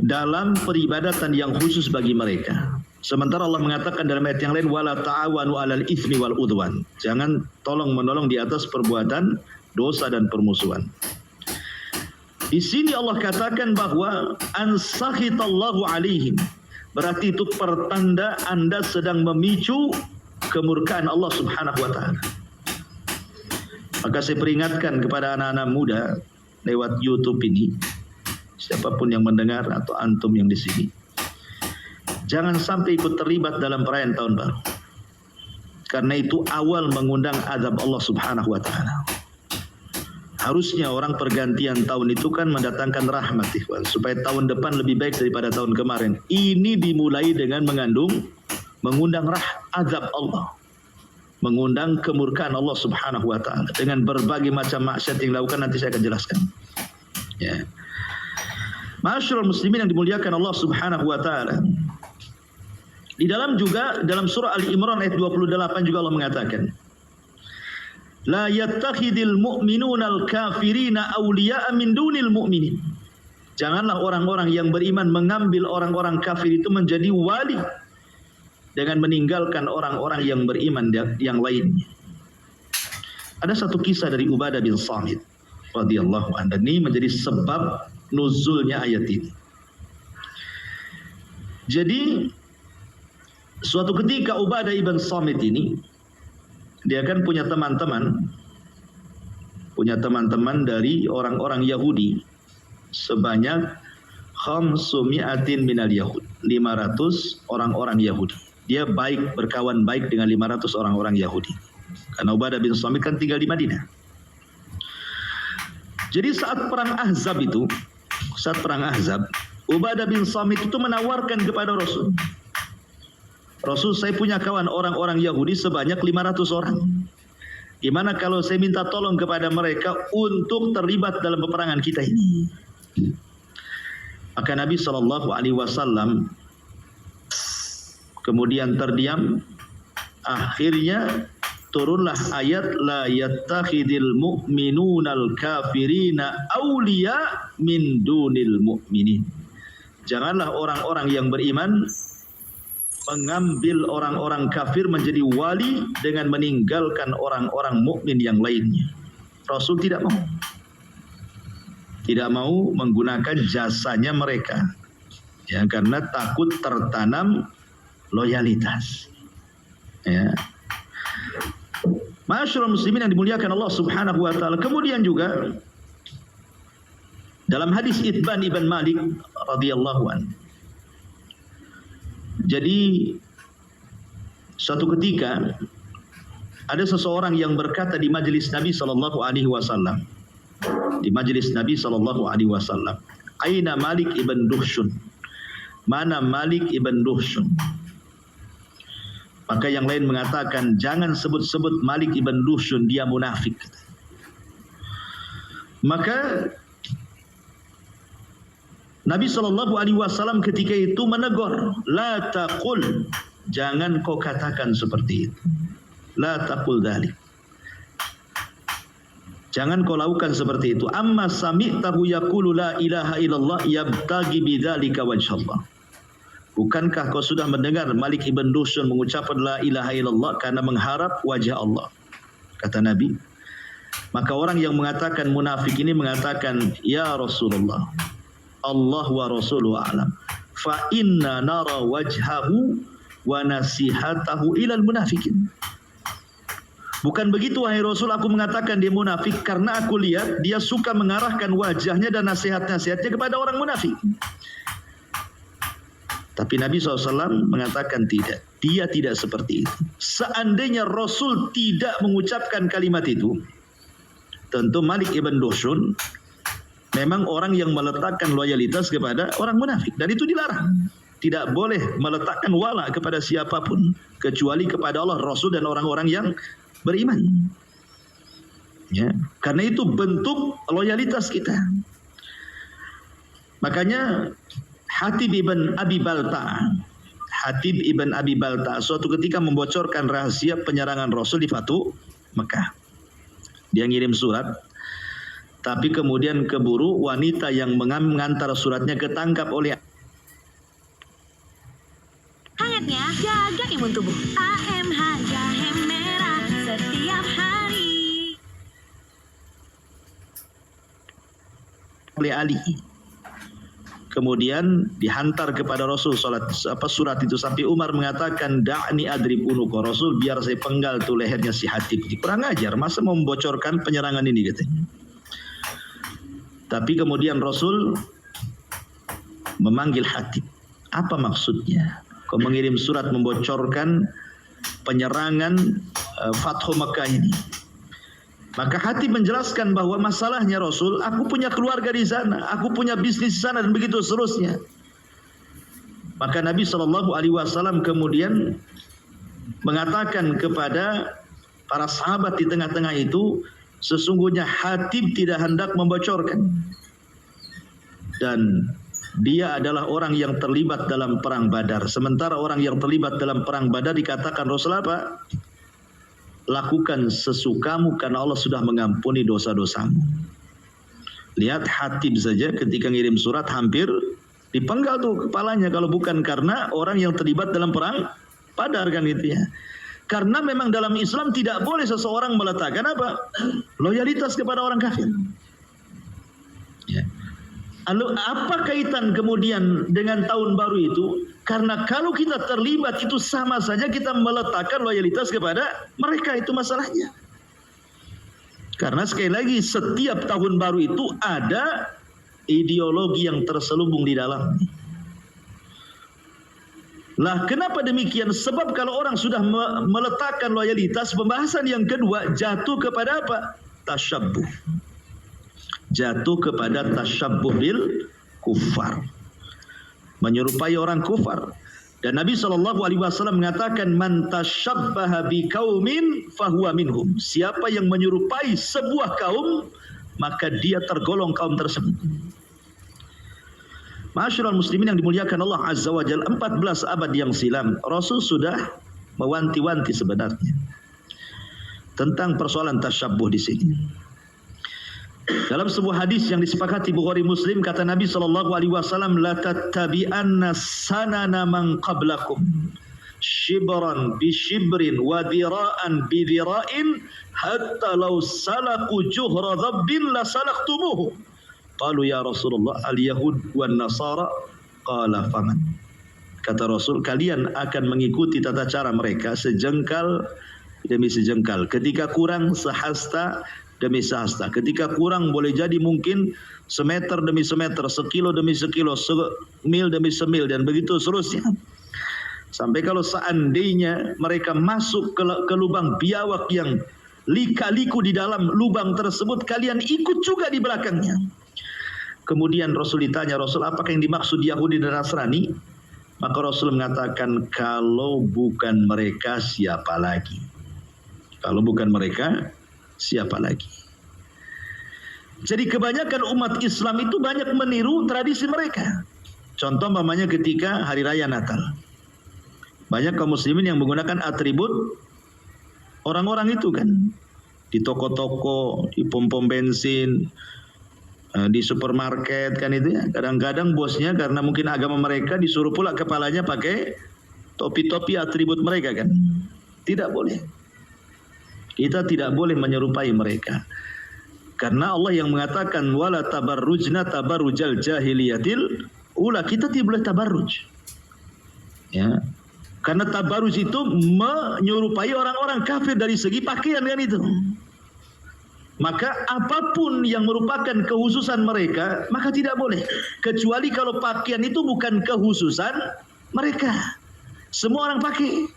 dalam peribadatan yang khusus bagi mereka, sementara Allah mengatakan dalam ayat yang lain, wala ta'awanu 'alal itsmi wal udwan, jangan tolong-menolong di atas perbuatan dosa dan permusuhan. Di sini Allah katakan bahwa an sakhitallahu alaihim, berarti itu pertanda Anda sedang memicu kemurkaan Allah subhanahu wa ta'ala. Maka saya peringatkan kepada anak-anak muda lewat YouTube ini, siapapun yang mendengar atau antum yang di sini, jangan sampai ikut terlibat dalam perayaan tahun baru. Karena itu awal mengundang azab Allah subhanahu wa ta'ala. Harusnya orang pergantian tahun itu kan mendatangkan rahmat, ikhwan, supaya tahun depan lebih baik daripada tahun kemarin. Ini dimulai dengan mengundang azab Allah, mengundang kemurkaan Allah subhanahu wa ta'ala dengan berbagai macam maksiat yang dilakukan. Nanti saya akan jelaskan, ya. Ma'asyiral muslimin yang dimuliakan Allah subhanahu wa ta'ala, di dalam surah Ali Imran ayat 28 juga Allah mengatakan, la yattakhidil mu'minuna al-kafirina awliya'a min dunil mu'minin. Janganlah orang-orang yang beriman mengambil orang-orang kafir itu menjadi wali dengan meninggalkan orang-orang yang beriman yang lainnya. Ada satu kisah dari Ubadah bin Samit radhiyallahu anhu, ini menjadi sebab nuzulnya ayat ini. Jadi suatu ketika Ubadah ibn Samit ini, dia kan punya teman-teman dari orang-orang Yahudi sebanyak 500 minal Yahud, 500 orang-orang Yahudi. Dia berkawan baik dengan 500 orang-orang Yahudi. Karena Ubadah bin Samit kan tinggal di Madinah. Jadi saat perang Ahzab, Ubadah bin Samit itu menawarkan kepada Rasul, saya punya kawan orang-orang Yahudi sebanyak 500 orang. Gimana kalau saya minta tolong kepada mereka untuk terlibat dalam peperangan kita ini? Maka Nabi SAW kemudian terdiam. Akhirnya turunlah ayat la yattakhidil mu'minunal kafirina awliya min dunil mu'minin. Janganlah orang-orang yang beriman mengambil orang-orang kafir menjadi wali dengan meninggalkan orang-orang mukmin yang lainnya. Rasul tidak mau menggunakan jasanya mereka, ya, karena takut tertanam loyalitas. Ya. Ma'asyiral muslimin yang dimuliakan Allah Subhanahu wa taala. Kemudian juga dalam hadis Itban ibn Malik radhiyallahu anhu. Jadi suatu ketika ada seseorang yang berkata di majelis Nabi sallallahu alaihi wasallam. Di majelis Nabi sallallahu alaihi wasallam, "Aina Malik ibn Duhshun?" Mana Malik ibn Duhshun? Maka yang lain mengatakan, jangan sebut-sebut Malik ibn Duhshun, dia munafik. Maka Nabi SAW ketika itu menegur, la taqul, jangan kau katakan seperti itu. La taqul dzalik. Jangan kau lakukan seperti itu. Amma sami'tahu yaqulu la ilaha illallah yabtaghi bidzalika wajhallah. Bukankah kau sudah mendengar Malik ibn Duhshun mengucapkan la ilaha illallah karena mengharap wajah Allah? Kata Nabi. Maka orang yang mengatakan munafik ini mengatakan, ya Rasulullah, Allah wa Rasuluhu a'lam. Fa inna nara wajhahu wa nasihatahu ilal munafikin. Bukan begitu wahai Rasul, aku mengatakan dia munafik karena aku lihat dia suka mengarahkan wajahnya dan nasihat-nasihatnya kepada orang munafik. Tapi Nabi SAW mengatakan tidak. Dia tidak seperti itu. Seandainya Rasul tidak mengucapkan kalimat itu, tentu Malik ibn Duhshun memang orang yang meletakkan loyalitas kepada orang munafik. Dan itu dilarang. Tidak boleh meletakkan wala kepada siapapun, kecuali kepada Allah, Rasul dan orang-orang yang beriman. Ya, karena itu bentuk loyalitas kita. Makanya Hatib ibn Abi Balta suatu ketika membocorkan rahasia penyerangan Rasul di Fatu Mekah. Dia ngirim surat, tapi kemudian keburu wanita yang mengantar suratnya ketangkap oleh hangatnya jaga imun tubuh. AMH jahe merah setiap hari. Oleh Ali. Kemudian dihantar kepada Rasul surat itu sampai Umar mengatakan da'ni adrib unuqa, Rasul biar saya penggal tuh lehernya si Hatib. Kurang ajar, masa mau membocorkan penyerangan ini katanya. Tapi kemudian Rasul memanggil Hatib. Apa maksudnya? Kau mengirim surat membocorkan penyerangan Fathu Makkah ini. Maka Hatib menjelaskan bahwa masalahnya Rasul, aku punya keluarga di sana, aku punya bisnis di sana dan begitu seterusnya. Maka Nabi SAW kemudian mengatakan kepada para sahabat di tengah-tengah itu, sesungguhnya Hatib tidak hendak membocorkan. Dan dia adalah orang yang terlibat dalam perang Badar. Sementara orang yang terlibat dalam perang Badar dikatakan Rasul apa? Lakukan sesukamu karena Allah sudah mengampuni dosa-dosamu. Lihat Hatib saja ketika ngirim surat hampir dipenggal tuh kepalanya kalau bukan karena orang yang terlibat dalam perang Badar kan gitu ya. Karena memang dalam Islam tidak boleh seseorang meletakkan apa? Loyalitas kepada orang kafir. Ya. Lalu apa kaitan kemudian dengan tahun baru itu? Karena kalau kita terlibat itu sama saja kita meletakkan loyalitas kepada mereka, itu masalahnya. Karena sekali lagi setiap tahun baru itu ada ideologi yang terselubung di dalam. Lah kenapa demikian? Sebab kalau orang sudah meletakkan loyalitas, pembahasan yang kedua jatuh kepada apa? Tasyabbuh. Jatuh kepada tasyabbuh bil kufar, menyerupai orang kufar. Dan Nabi SAW mengatakan man tasyabbaha biqaumin fahuwa minhum. Siapa yang menyerupai sebuah kaum, maka dia tergolong kaum tersebut. Ma'asyiral muslimin yang dimuliakan Allah Azza wa Jalla, 14 abad yang silam Rasul sudah mewanti-wanti sebenarnya tentang persoalan tasyabbuh di sini. Dalam sebuah hadis yang disepakati Bukhari Muslim, kata Nabi SAW, la tattabi'anna sanana man qablakum shibran bi shibrin wa dira'an bi dira'in hatta law salaku juhra dhabbin la salaktumuhu. Qalu ya Rasulullah al-yahud wan nasara, qala faman. Kata Rasul, kalian akan mengikuti tata cara mereka sejengkal demi sejengkal. Ketika kurang, sehasta demi sehasta. Ketika kurang, boleh jadi mungkin semeter demi semeter, sekilo demi sekilo, semil demi semil, dan begitu seterusnya. Sampai kalau seandainya mereka masuk ke lubang biawak yang lika-liku di dalam lubang tersebut, kalian ikut juga di belakangnya. Kemudian Rasul ditanya, Rasul, apakah yang dimaksud Yahudi dan Nasrani? Maka Rasul mengatakan, kalau bukan mereka siapa lagi? Kalau bukan mereka siapa lagi? Jadi kebanyakan umat Islam itu banyak meniru tradisi mereka. Contoh umpamanya ketika hari raya Natal, banyak kaum muslimin yang menggunakan atribut orang-orang itu kan, di toko-toko, di pom-pom bensin, di supermarket kan itu ya. Kadang-kadang bosnya karena mungkin agama mereka disuruh pula kepalanya pakai topi-topi atribut mereka kan. Tidak boleh. Kita tidak boleh menyerupai mereka. Karena Allah yang mengatakan wala tabarrujna tabarrujal jahiliyatil ula, kita tidak boleh tabarruj. Ya. Karena tabarruj itu menyerupai orang-orang kafir dari segi pakaian kan itu. Maka apapun yang merupakan kekhususan mereka, maka tidak boleh. Kecuali kalau pakaian itu bukan kekhususan mereka. Semua orang pakai.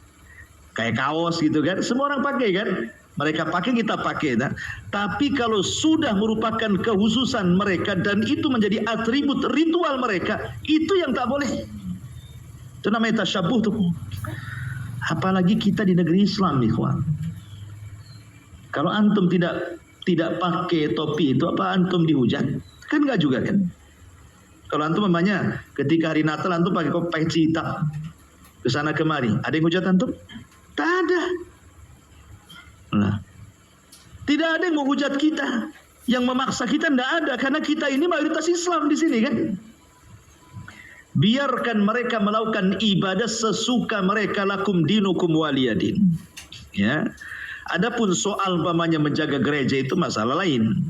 Kayak kaos gitu kan, semua orang pakai kan. Mereka pakai, kita pakai. Nah. Tapi kalau sudah merupakan kekhususan mereka dan itu menjadi atribut ritual mereka, itu yang tak boleh. Itu namanya tasyabuh tuh. Apalagi kita di negeri Islam, ikhwan. Kalau antum tidak pakai topi itu, apa antum dihujat? Kan enggak juga kan? Kalau antum namanya ketika hari Natal antum pakai peci hitam ke sana kemari, ada yang hujat antum? Tak ada. Nah, tidak ada yang menghujat kita, yang memaksa kita tidak ada, karena kita ini mayoritas Islam di sini kan. Biarkan mereka melakukan ibadah sesuka mereka, lakum dinukum waliyadin. Ya. Adapun soal umpamanya menjaga gereja itu masalah lain.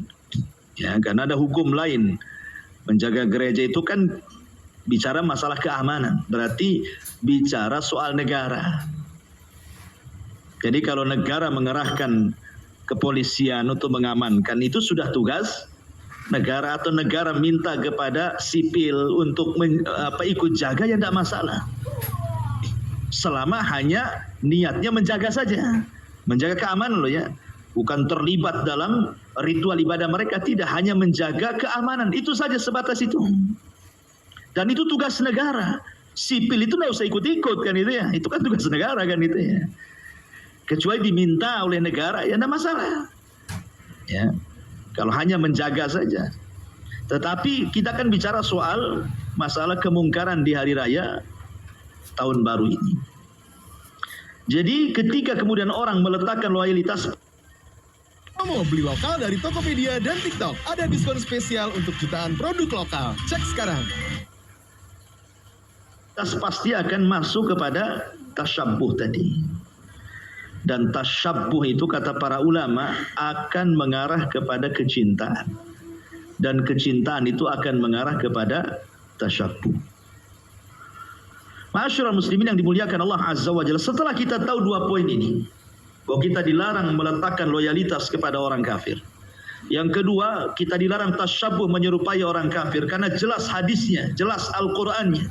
Ya, karena ada hukum lain. Menjaga gereja itu kan bicara masalah keamanan, berarti bicara soal negara. Jadi kalau negara mengerahkan kepolisian untuk mengamankan, itu sudah tugas negara, atau negara minta kepada sipil untuk ikut jaga, ya tidak masalah. Selama hanya niatnya menjaga saja, menjaga keamanan loh ya, bukan terlibat dalam ritual ibadah mereka, tidak, hanya menjaga keamanan, itu saja, sebatas itu. Dan itu tugas negara. Sipil itu tidak usah ikut-ikut kan itu ya, itu kan tugas negara kan itu ya. Kecuali diminta oleh negara, ya tidak masalah. Ya. Kalau hanya menjaga saja. Tetapi kita kan bicara soal masalah kemungkaran di hari raya tahun baru ini. Jadi ketika kemudian orang meletakkan loyalitas, Mau beli lokal dari Tokopedia dan TikTok, ada diskon spesial untuk jutaan produk lokal. Cek sekarang. pasti akan masuk kepada tasyabbuh tadi. Dan tasyabbuh itu kata para ulama akan mengarah kepada kecintaan. Dan kecintaan itu akan mengarah kepada tasyabbuh. Ma'asyiral muslimin yang dimuliakan Allah Azza wa Jalla, setelah kita tahu dua poin ini, bahwa kita dilarang meletakkan loyalitas kepada orang kafir. Yang kedua, kita dilarang tasyabbuh menyerupai orang kafir karena jelas hadisnya, jelas Al-Qur'annya.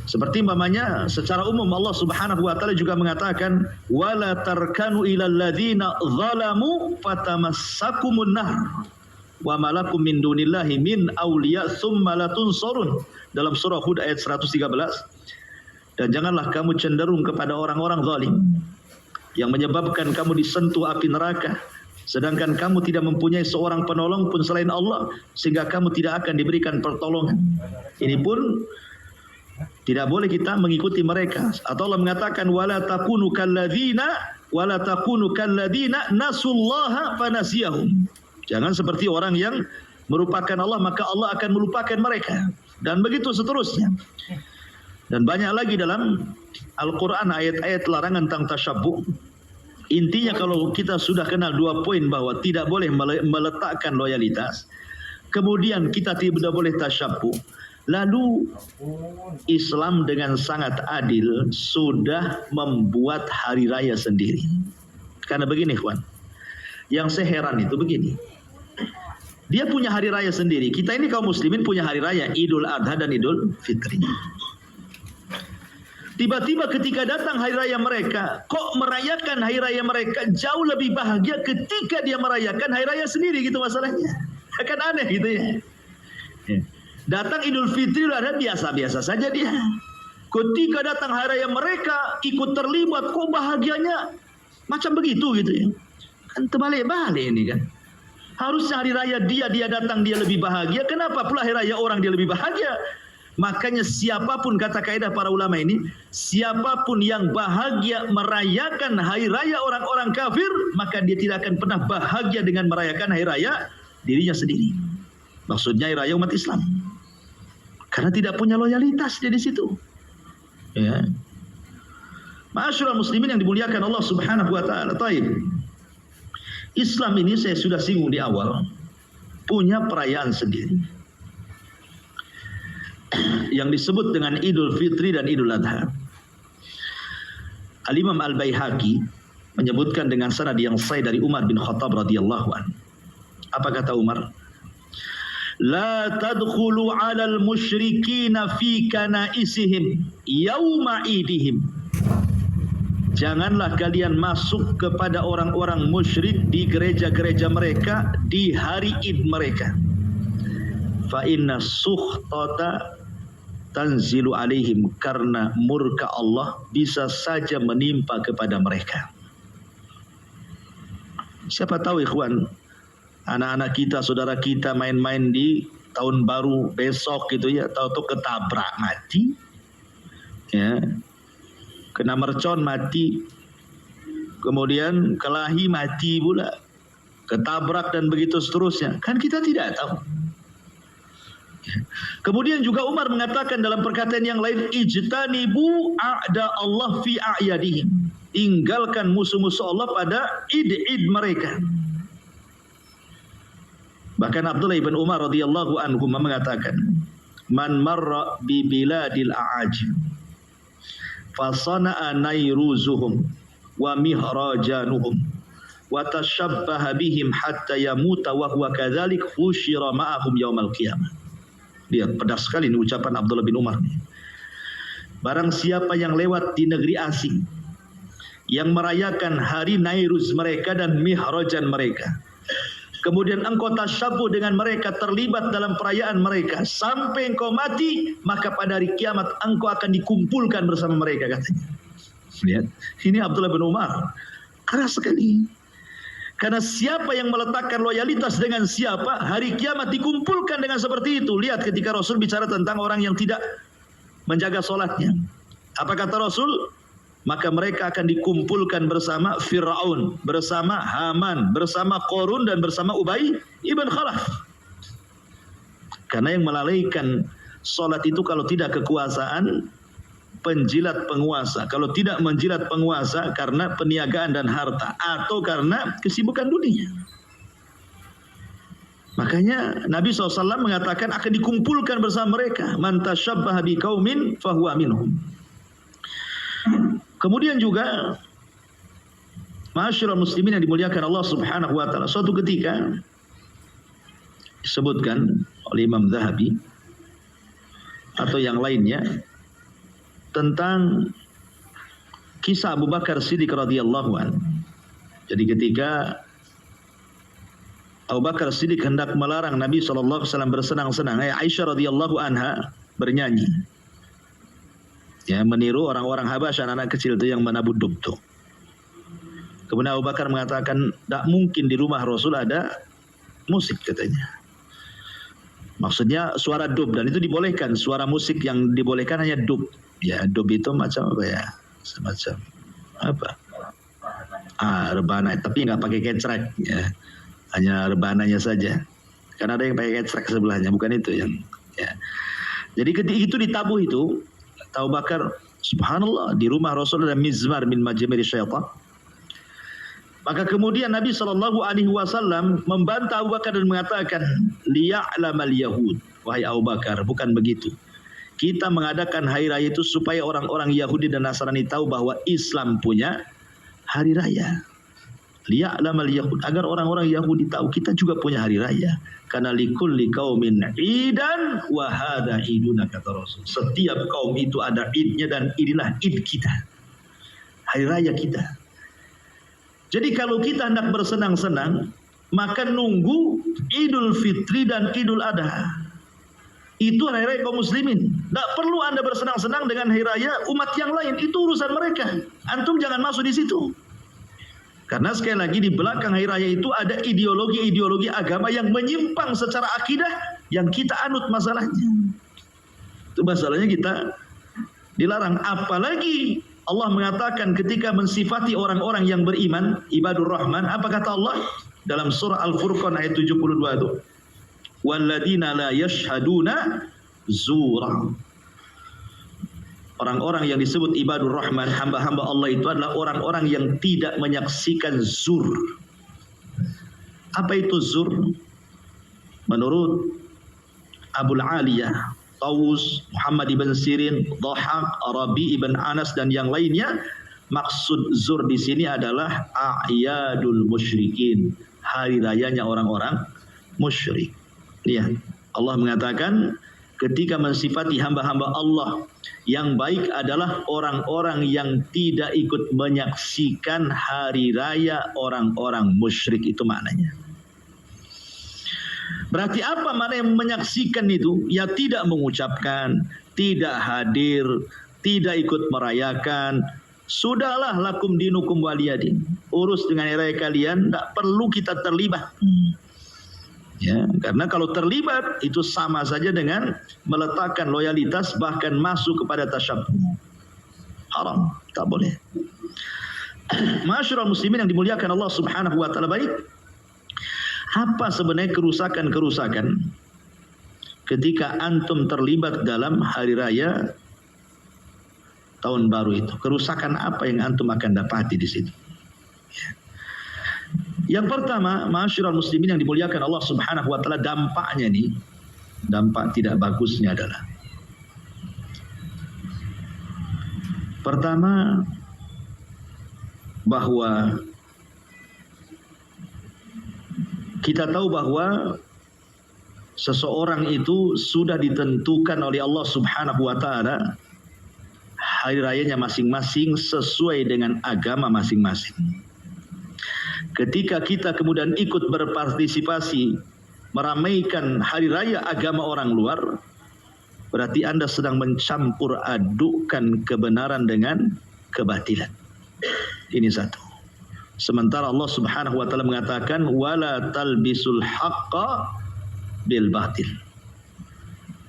Seperti umpamanya secara umum Allah Subhanahu wa taala juga mengatakan wala tarkanu ilal ladzina zalamu fatamassakumun nar wa malakum min dunillahi min awliya tsumma la tunsurun, dalam surah Hud ayat 113. Dan janganlah kamu cenderung kepada orang-orang zalim yang menyebabkan kamu disentuh api neraka, sedangkan kamu tidak mempunyai seorang penolong pun selain Allah, sehingga kamu tidak akan diberikan pertolongan. Ini pun tidak boleh kita mengikuti mereka. Atau Allah mengatakan wala takunu kalladzina nasullaha fanasiyahum. Jangan seperti orang yang merupakan Allah maka Allah akan melupakan mereka, dan begitu seterusnya. Dan banyak lagi dalam Al-Qur'an ayat-ayat larangan tentang tasyabbuh. Intinya kalau kita sudah kenal dua poin bahwa tidak boleh meletakkan loyalitas, kemudian kita tidak boleh tasyabbuh, Lalu Islam dengan sangat adil sudah membuat hari raya sendiri. Karena begini ikhwan, yang saya heran itu begini, dia punya hari raya sendiri. Kita ini kaum muslimin punya hari raya Idul Adha dan Idul Fitri. Tiba-tiba ketika datang hari raya mereka, kok merayakan hari raya mereka jauh lebih bahagia ketika dia merayakan hari raya sendiri, gitu masalahnya. Akan aneh gitu ya. Datang Idul Fitri ada biasa-biasa saja dia. Ketika datang hari raya mereka ikut terlibat, kok bahagianya macam begitu gitu ya. Kan terbalik-balik ini kan. Harusnya hari raya dia datang dia lebih bahagia. Kenapa pula hari raya orang dia lebih bahagia? Makanya siapapun, kata kaidah para ulama ini, siapapun yang bahagia merayakan hari raya orang-orang kafir, maka dia tidak akan pernah bahagia dengan merayakan hari raya dirinya sendiri. Maksudnya hari raya umat Islam. Karena tidak punya loyalitas dia di situ. Ya. Ma'asyiral muslimin yang dimuliakan Allah Subhanahu wa taala. Taib. Islam ini saya sudah singgung di awal, punya perayaan sendiri. Yang disebut dengan Idul Fitri dan Idul Adha. Al-Imam Al-Baihaqi menyebutkan dengan sanad yang sahih dari Umar bin Khattab radhiyallahu anhu. Apa kata Umar? La tadkhulu 'alal musyrikina fi kanaisihim yauma idihim. Janganlah kalian masuk kepada orang-orang musyrik di gereja-gereja mereka di hari Id mereka. Fa inna sukhtata tanzilu alaihim, karena murka Allah bisa saja menimpa kepada mereka. Siapa tahu ikhwan, anak-anak kita, saudara kita main-main di tahun baru besok gitu ya, tahu-tahu ketabrak mati, ya, kena mercon mati, kemudian kelahi mati pula, ketabrak dan begitu seterusnya. Kan kita tidak tahu. Kemudian juga Umar mengatakan dalam perkataan yang lain, ijtanibu a'da Allah fi a'yadihim. Tinggalkan musuh-musuh Allah pada id-id mereka. Bahkan Abdullah ibn Umar radhiyallahu anhu mengatakan, man marra bi biladil a'ajim fasana'a nayruzuhum wa mihrajanuhum wa tashabbaha bihim hatta yamuta wa huwa kadzalik husyira ma'ahum yaumal qiyamah. Lihat, pedas sekali ini ucapan Abdullah bin Umar. Barang siapa yang lewat di negeri asing, yang merayakan hari Nairuz mereka dan Mihrajan mereka, kemudian engkau tasyabuh dengan mereka, terlibat dalam perayaan mereka, sampai engkau mati, maka pada hari kiamat engkau akan dikumpulkan bersama mereka, katanya. Lihat, ini Abdullah bin Umar. Keras sekali. Karena siapa yang meletakkan loyalitas dengan siapa, hari kiamat dikumpulkan dengan seperti itu. Lihat ketika Rasul bicara tentang orang yang tidak menjaga sholatnya. Apa kata Rasul? Maka mereka akan dikumpulkan bersama Fir'aun, bersama Haman, bersama Qarun, dan bersama Ubay ibn Khalaf. Karena yang melalaikan sholat itu kalau tidak kekuasaan, penjilat penguasa. Kalau tidak menjilat penguasa karena peniagaan dan harta, atau karena kesibukan dunia. Makanya Nabi SAW mengatakan akan dikumpulkan bersama mereka. Man tasyabbaha biqaumin fahuwa minhum. Kemudian juga, ma'asyiral muslimin yang dimuliakan Allah Subhanahu wa taala, suatu ketika disebutkan oleh Imam Zahabi atau yang lainnya tentang kisah Abu Bakar Siddiq radhiyallahu anhu. Jadi ketika Abu Bakar Siddiq hendak melarang Nabi SAW bersenang-senang, Aisyah radhiyallahu anha bernyanyi, ya, meniru orang-orang Habasyah, anak kecil itu yang menabur dub tuh. Kemudian Abu Bakar mengatakan, tak mungkin di rumah Rasul ada musik, katanya. Maksudnya suara dub, dan itu dibolehkan. Suara musik yang dibolehkan hanya dub. Ya, dub itu macam apa ya? Semacam apa? Rebana, tapi nggak pakai kecrek, ya. Hanya rebananya saja. Karena ada yang pakai kecrek sebelahnya, bukan itu yang. Ya. Jadi ketika itu ditabuh itu, Abu Bakar, subhanallah, di rumah Rasul ada mizmar min majmir syaitan. Maka kemudian Nabi SAW membantah Abu Bakar dan mengatakan, liya'lamal yahud wahai Abu Bakar, bukan begitu. Kita mengadakan hari raya itu supaya orang-orang Yahudi dan Nasrani tahu bahwa Islam punya hari raya. Liya'lamal Yahud, agar orang-orang Yahudi tahu kita juga punya hari raya. Karena likulli qaumin idan wa hadza iduna, kata Rasul. Setiap kaum itu ada idnya dan inilah id kita. Hari raya kita. Jadi kalau kita hendak bersenang-senang, maka nunggu Idul Fitri dan Idul Adha. Itu hari raya kaum muslimin. Tidak perlu Anda bersenang-senang dengan hari raya umat yang lain. Itu urusan mereka. Antum jangan masuk di situ. Karena sekali lagi di belakang hari raya itu ada ideologi-ideologi agama yang menyimpang secara akidah yang kita anut masalahnya. Itu masalahnya kita dilarang. Apalagi Allah mengatakan ketika mensifati orang-orang yang beriman, ibadur rahman, apa kata Allah dalam surah Al-Furqan ayat 72 itu? Walladzina la yashhaduna zura. Orang-orang yang disebut ibadur rahman, hamba-hamba Allah itu adalah orang-orang yang tidak menyaksikan zur. Apa itu zur? Menurut Abul Aliyah, Tawus, Muhammad ibn Sirin, Dhahak, Arabi ibn Anas dan yang lainnya, maksud zur di sini adalah a'yadul musyrikin, hari rayanya orang-orang musyrik. Lihat, Allah mengatakan ketika mensifati hamba-hamba Allah yang baik adalah orang-orang yang tidak ikut menyaksikan hari raya orang-orang musyrik. Itu maknanya. Berarti apa makna yang menyaksikan itu? Ya tidak mengucapkan, tidak hadir, tidak ikut merayakan. Sudahlah lakum dinukum waliyadin. Urus dengan hari raya kalian, tidak perlu kita terlibat. Ya, karena kalau terlibat itu sama saja dengan meletakkan loyalitas, bahkan masuk kepada tasyabbuh. Haram, tak boleh. Ma'asyiral muslimin yang dimuliakan Allah Subhanahu wa taala, baik. Apa sebenarnya kerusakan-kerusakan ketika antum terlibat dalam hari raya tahun baru itu? Kerusakan apa yang antum akan dapati di situ? Yang pertama, ma'asyiral muslimin yang dimuliakan Allah Subhanahu wa taala, dampaknya nih, dampak tidak bagusnya adalah pertama, bahwa kita tahu bahwa seseorang itu sudah ditentukan oleh Allah Subhanahu wa taala hari rayanya masing-masing sesuai dengan agama masing-masing. Ketika kita kemudian ikut berpartisipasi meramaikan hari raya agama orang luar, berarti Anda sedang mencampur adukkan kebenaran dengan kebatilan. Ini satu. Sementara Allah Subhanahu wa taala mengatakan wala talbisul haqqa bil batil.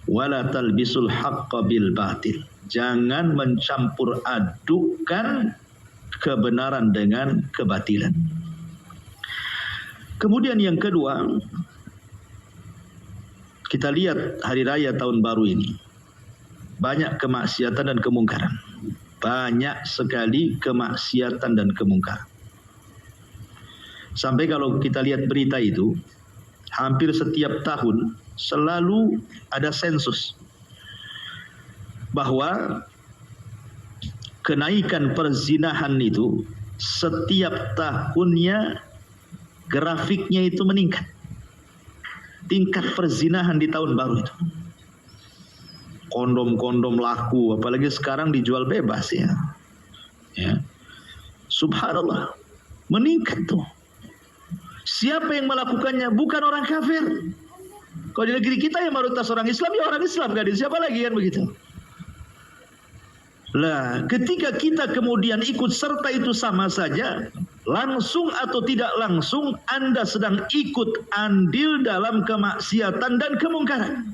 Wala talbisul haqqa bil batil. Jangan mencampur adukkan kebenaran dengan kebatilan. Kemudian yang kedua, kita lihat hari raya tahun baru ini banyak kemaksiatan dan kemungkaran. Banyak sekali kemaksiatan dan kemungkaran. Sampai kalau kita lihat berita itu, hampir setiap tahun selalu ada sensus bahwa kenaikan perzinahan itu setiap tahunnya grafiknya itu meningkat. Tingkat perzinahan di tahun baru itu. Kondom-kondom laku, apalagi sekarang dijual bebas ya. Ya. Subhanallah. Meningkat tuh. Siapa yang melakukannya? Bukan orang kafir. Kalau di negeri kita yang mayoritas orang Islam, ya orang Islam, gak ada siapa lagi kan begitu. Lah, ketika kita kemudian ikut serta itu sama saja, langsung atau tidak langsung Anda sedang ikut andil dalam kemaksiatan dan kemungkaran.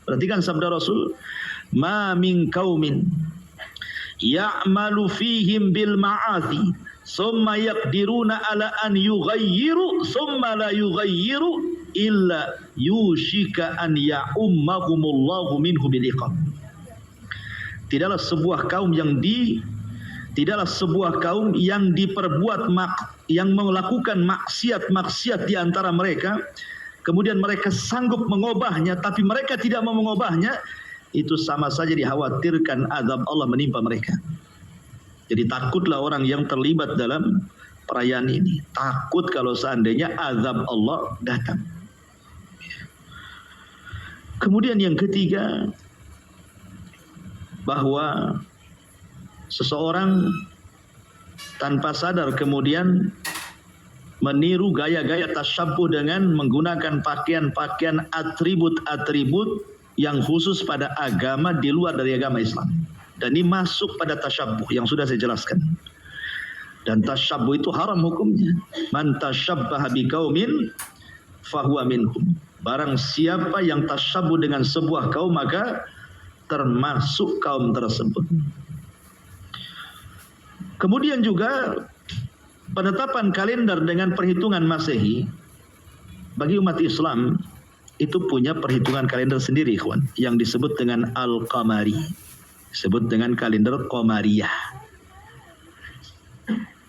Perhatikan sabda Rasul, "Ma min qaumin ya'malu fihim bil ma'asi, summa yaqdiruna ala an yughayyiru, summa la yughayyiru illa yushika an ya'ummahumullahu minhu bil iqab." Tidaklah sebuah kaum yang diperbuat yang melakukan maksiat di antara mereka kemudian mereka sanggup mengubahnya, tapi mereka tidak mau mengubahnya, itu sama saja dikhawatirkan azab Allah menimpa mereka. Jadi takutlah orang yang terlibat dalam perayaan ini. Takut kalau seandainya azab Allah datang. Kemudian yang ketiga, bahwa seseorang tanpa sadar kemudian meniru gaya-gaya tasyabbuh dengan menggunakan pakaian-pakaian atribut-atribut yang khusus pada agama di luar dari agama Islam. Dan ini masuk pada tasyabbuh yang sudah saya jelaskan. Dan tasyabbuh itu haram hukumnya. Man tasyabbaha biqaumin fahuwa minhum. Barang siapa yang tasyabbuh dengan sebuah kaum, maka termasuk kaum tersebut. Kemudian juga penetapan kalender dengan perhitungan Masehi bagi umat Islam itu punya perhitungan kalender sendiri, ikhwan, yang disebut dengan Al-Qamari, disebut dengan kalender Qamariyah.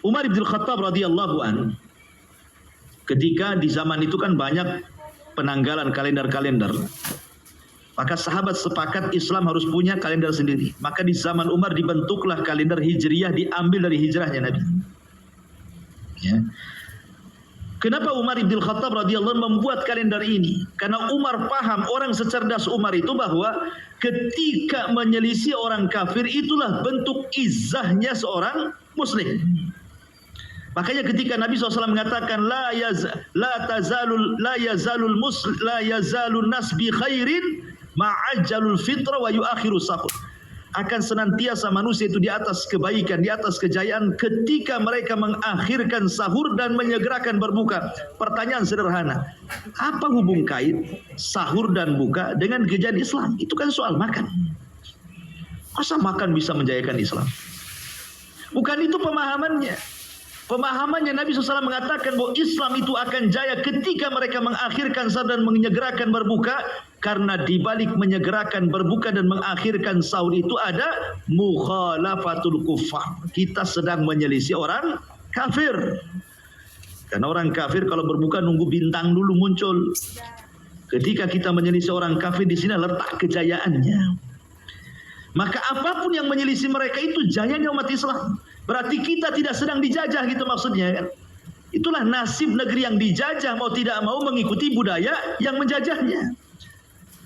Umar bin Khattab radhiyallahu an, ketika di zaman itu kan banyak penanggalan kalender-kalender, maka sahabat sepakat Islam harus punya kalender sendiri. Maka di zaman Umar dibentuklah kalender Hijriyah, diambil dari hijrahnya Nabi. Ya. Kenapa Umar bin Khattab radhiyallahu anhu membuat kalender ini? Karena Umar paham, orang secerdas Umar itu, bahwa ketika menyelisih orang kafir itulah bentuk izzahnya seorang muslim. Makanya ketika Nabi SAW mengatakan la yazalul nas bi khairin ma'ajjalul fitra wa yuakhiru sahur. Akan senantiasa manusia itu di atas kebaikan, di atas kejayaan ketika mereka mengakhirkan sahur dan menyegerakan berbuka. Pertanyaan sederhana, apa hubung kait sahur dan buka dengan kejayaan Islam? Itu kan soal makan. Masa makan bisa menjayakan Islam? Bukan itu pemahamannya. Pemahamannya Nabi SAW mengatakan bahwa Islam itu akan jaya ketika mereka mengakhirkan sahur dan menyegerakan berbuka. Karena dibalik menyegerakan berbuka dan mengakhirkan sahur itu ada mukhalafatul kufar. Kita sedang menyelisih orang kafir. Karena orang kafir kalau berbuka nunggu bintang dulu muncul. Ketika kita menyelisih orang kafir, di sini letak kejayaannya. Maka apapun yang menyelisih mereka itu jayanya umat Islam. Berarti kita tidak sedang dijajah gitu maksudnya kan. Itulah nasib negeri yang dijajah, mau tidak mau mengikuti budaya yang menjajahnya.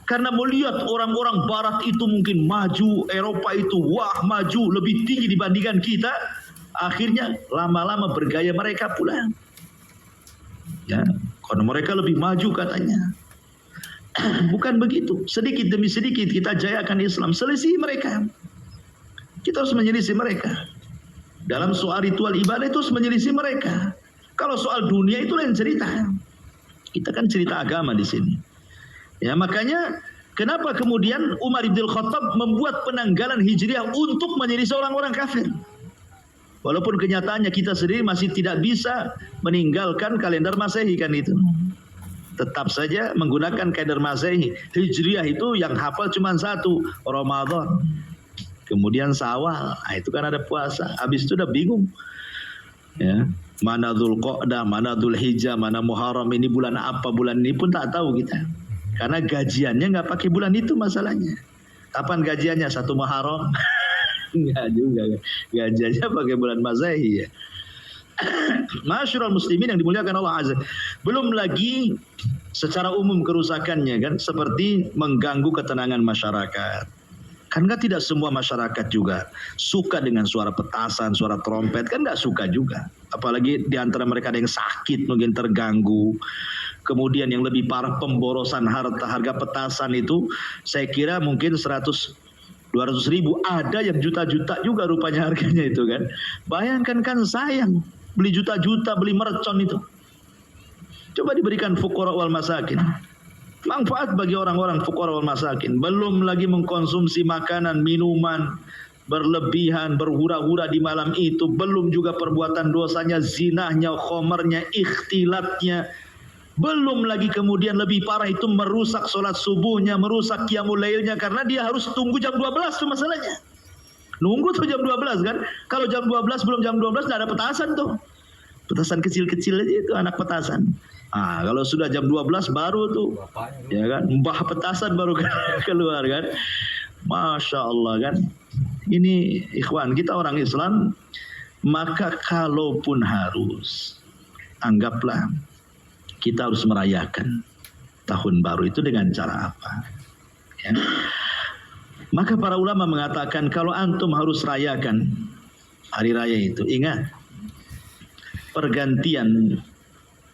Karena melihat orang-orang barat itu mungkin maju, Eropa itu wah maju, lebih tinggi dibandingkan kita, akhirnya lama-lama bergaya mereka pula. Ya, karena mereka lebih maju katanya. Bukan begitu. Sedikit demi sedikit kita jayakan Islam, selisih mereka. Kita harus menyelisih mereka. Dalam soal ritual ibadah itu harus menyelisih mereka. Kalau soal dunia itu lain cerita. Kita kan cerita agama di sini. Ya, makanya kenapa kemudian Umar bin Khattab membuat penanggalan Hijriah untuk menyelisih orang-orang kafir. Walaupun kenyataannya kita sendiri masih tidak bisa meninggalkan kalender Masehi kan itu. Tetap saja menggunakan kalender Masehi. Hijriah itu yang hafal cuma satu, Ramadan. Kemudian Syawal. Nah, itu kan ada puasa. Habis itu udah bingung. Ya, mana Dzulqa'dah, mana Dzulhijjah, mana Muharram, ini bulan apa, bulan ini pun tak tahu kita. Karena gajiannya nggak pakai bulan itu masalahnya. Kapan gajiannya? 1 Muharram? Enggak juga. Gajiannya pakai bulan Masehi ya. Masyarul muslimin yang dimuliakan Allah Azza. Belum lagi secara umum kerusakannya kan, seperti mengganggu ketenangan masyarakat. Karena tidak semua masyarakat juga suka dengan suara petasan, suara trompet, kan nggak suka juga. Apalagi di antara mereka ada yang sakit, mungkin terganggu. Kemudian yang lebih parah pemborosan harga petasan itu, saya kira mungkin 100-200 ribu, ada yang juta-juta juga rupanya harganya itu kan. Bayangkan kan sayang, beli juta-juta, beli mercon itu. Coba diberikan fuqara wal masakin. Manfaat bagi orang-orang fuqara wal masakin. Belum lagi mengkonsumsi makanan, minuman berlebihan, berhura-hura di malam itu. Belum juga perbuatan dosanya, zinahnya, khomernya, ikhtilatnya. Belum lagi kemudian lebih parah itu merusak sholat subuhnya, merusak qiyamul lailnya, karena dia harus tunggu jam 12 tuh masalahnya. Nunggu tuh jam 12 kan. Kalau jam 12 belum jam 12 nggak ada petasan tuh. Petasan kecil-kecil aja itu anak petasan. Kalau sudah jam 12 baru tuh, ya kan, mbah petasan baru keluar kan. Masya Allah kan. Ini ikhwan, kita orang Islam, maka kalaupun harus, anggaplah kita harus merayakan tahun baru itu dengan cara apa? Ya. Maka para ulama mengatakan kalau antum harus rayakan hari raya itu, ingat, pergantian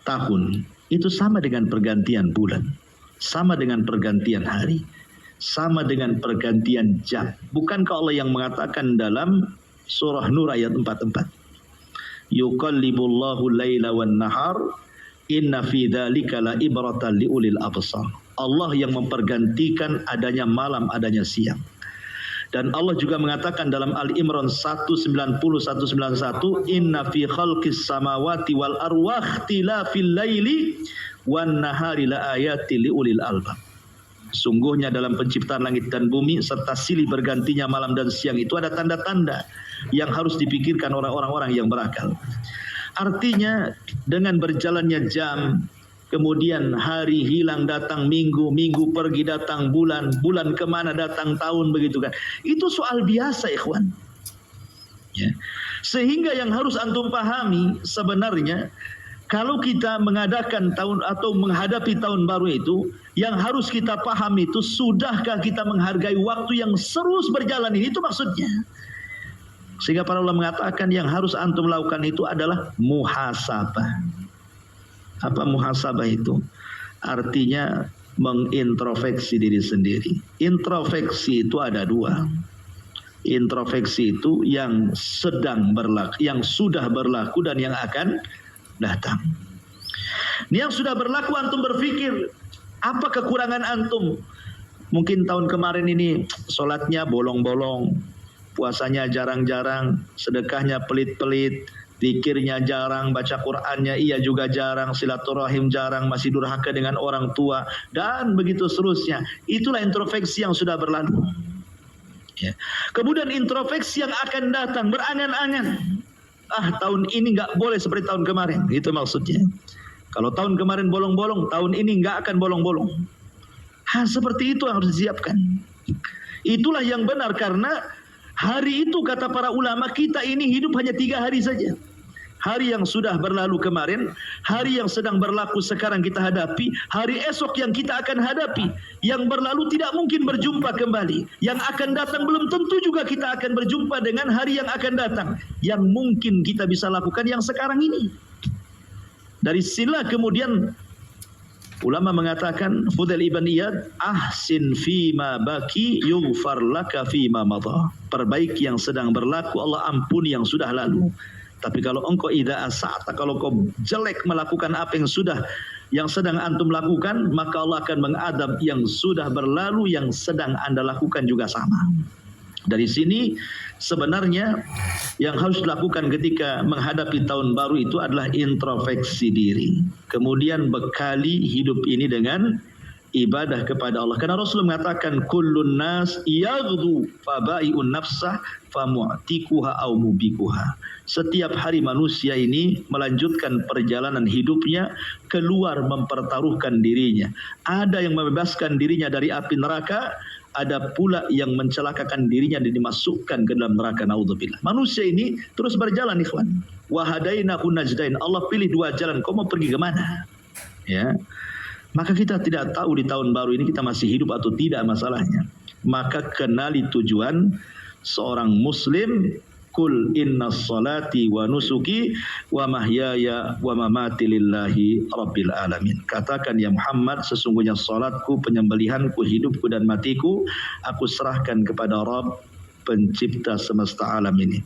tahun itu sama dengan pergantian bulan, sama dengan pergantian hari, sama dengan pergantian jam. Bukankah Allah yang mengatakan dalam surah Nur ayat 44, yuqallibullahu laila wan nahar inna fi dzalika la ibratan liulil absar. Allah yang mempergantikan adanya malam, adanya siang. Dan Allah juga mengatakan dalam Ali Imran 190-191, inna fi khalqis samawati wal arwakhtilafil laili wan nahari la ayati liulil albab. Sungguhnya dalam penciptaan langit dan bumi serta silih bergantinya malam dan siang itu ada tanda-tanda yang harus dipikirkan oleh orang-orang yang berakal. Artinya dengan berjalannya jam, kemudian hari hilang datang minggu, minggu pergi datang bulan, bulan kemana datang tahun, begitu kan. Itu soal biasa ikhwan. Ya. Sehingga yang harus antum pahami sebenarnya, kalau kita mengadakan tahun atau menghadapi tahun baru itu, yang harus kita pahami itu, sudahkah kita menghargai waktu yang terus berjalan ini, itu maksudnya. Sehingga para ulama mengatakan yang harus antum lakukan itu adalah muhasabah. Apa muhasabah itu? Artinya mengintrospeksi diri sendiri. Introspeksi itu ada dua. Introspeksi itu yang sedang berlaku, yang sudah berlaku dan yang akan datang. Ini yang sudah berlaku, antum berpikir apa kekurangan antum? Mungkin tahun kemarin ini sholatnya bolong-bolong, puasanya jarang-jarang, sedekahnya pelit-pelit, zikirnya jarang, baca Qur'annya iya juga jarang, silaturahim jarang, masih durhaka dengan orang tua, dan begitu seterusnya. Itulah introspeksi yang sudah berlalu. Ya. Kemudian introspeksi yang akan datang, berangan-angan. Tahun ini nggak boleh seperti tahun kemarin, itu maksudnya. Kalau tahun kemarin bolong-bolong, tahun ini nggak akan bolong-bolong. Seperti itu yang harus disiapkan. Itulah yang benar, karena hari itu kata para ulama, kita ini hidup hanya 3 hari saja. Hari yang sudah berlalu kemarin, hari yang sedang berlaku sekarang kita hadapi, hari esok yang kita akan hadapi. Yang berlalu tidak mungkin berjumpa kembali. Yang akan datang belum tentu juga kita akan berjumpa dengan hari yang akan datang. Yang mungkin kita bisa lakukan yang sekarang ini. Dari sila kemudian ulama mengatakan, Fudail ibn Iyad, ahsin fima baki yughfar laka fima madha. Perbaiki yang sedang berlaku, Allah ampuni yang sudah lalu. Tapi kalau engkau idza asa'ta, kalau kau jelek melakukan apa yang sedang antum lakukan, maka Allah akan mengadab yang sudah berlalu, yang sedang Anda lakukan juga sama. Dari sini sebenarnya yang harus dilakukan ketika menghadapi tahun baru itu adalah introspeksi diri. Kemudian bekali hidup ini dengan ibadah kepada Allah. Karena Rasul mengatakan kullun nas yaghdu fabai'un nafsah famu'tikuha au mubikuha. Setiap hari manusia ini melanjutkan perjalanan hidupnya, keluar mempertaruhkan dirinya. Ada yang membebaskan dirinya dari api neraka, ada pula yang mencelakakan dirinya dan dimasukkan ke dalam neraka, naudzubillah. Manusia ini terus berjalan ikhwan. Wa hadainahu najdain. Allah pilih 2 jalan, kau mau pergi ke mana? Ya. Maka kita tidak tahu di tahun baru ini kita masih hidup atau tidak masalahnya. Maka kenali tujuan seorang muslim. Kul inna salati wa nusuki wa mahyaya wa mamati lillahi rabbil alamin. Katakan ya Muhammad, sesungguhnya salatku, penyembelihanku, hidupku dan matiku aku serahkan kepada Rabb pencipta semesta alam ini.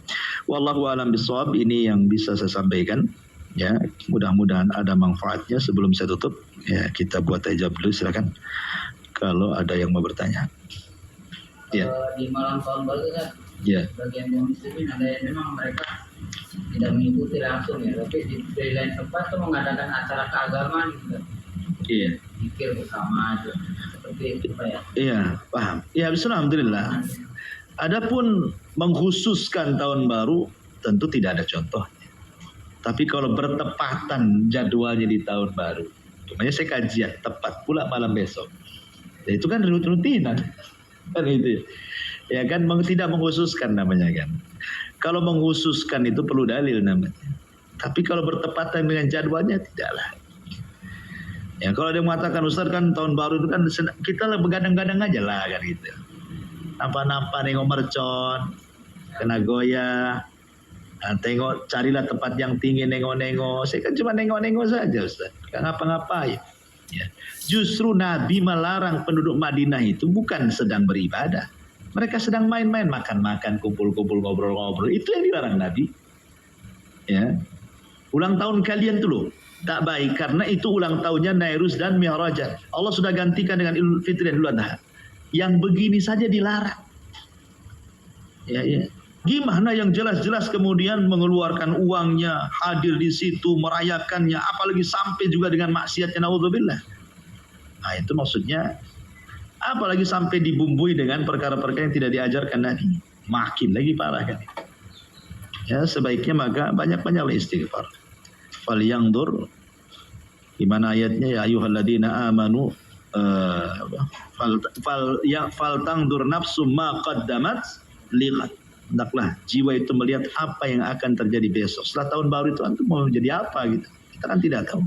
Wallahu a'lam bishawab. Ini yang bisa saya sampaikan. Ya, mudah-mudahan ada manfaatnya. Sebelum saya tutup, ya kita buat ijab dulu, silakan. Kalau ada yang mau bertanya. Ya. Di malam tahun baru kan, ya. bagian kaum muslimin ada yang memang mereka tidak mengikuti langsung ya, tapi di lain tempat tuh mengadakan acara keagamaan gitu. Iya. Zikir bersama aja. Seperti itu Pak ya. Iya, paham. Ya, alhamdulillah. Adapun mengkhususkan tahun baru tentu tidak ada contoh. Tapi kalau bertepatan jadwalnya di tahun baru, makanya saya kajian tepat pula malam besok. Ya, itu kan rutinan, kan itu. Ya kan tidak mengkhususkan namanya kan. Kalau mengkhususkan itu perlu dalil namanya. Tapi kalau bertepatan dengan jadwalnya tidaklah. Ya kalau dia mengatakan Ustaz kan tahun baru itu kan kita lah begadang-gadang aja lah kan gitu. Nampak-nampak nengok mercon, kena goyah. Nah, tengok carilah tempat yang tinggi nengok-nengok. Saya kan cuma nengok-nengok saja Ustaz. Gak ngapa-ngapain. Ya. Justru Nabi melarang penduduk Madinah itu bukan sedang beribadah. Mereka sedang main-main, makan-makan, kumpul-kumpul, ngobrol-ngobrol. Itu yang dilarang Nabi. Ya. Ulang tahun kalian tuh loh. Tak baik karena itu ulang tahunnya Nairuz dan Mi'raj. Allah sudah gantikan dengan Idul Fitri dan Idul Adha. Yang begini saja dilarang. Ya, ya. Gimana yang jelas-jelas kemudian mengeluarkan uangnya, hadir di situ, merayakannya, apalagi sampai juga dengan maksiatnya, naudzubillah. Nah itu maksudnya, apalagi sampai dibumbui dengan perkara-perkara yang tidak diajarkan Nabi. Makin lagi parah kan. Ya sebaiknya maka banyak-banyaklah istighfar. Falyangdur, di mana ayatnya ya ayyuhalladzina amanu faltangdur nafsum ma qaddamat liqad. Hendaklah jiwa itu melihat apa yang akan terjadi besok. Setelah tahun baru itu antum mau menjadi apa gitu. Kita kan tidak tahu.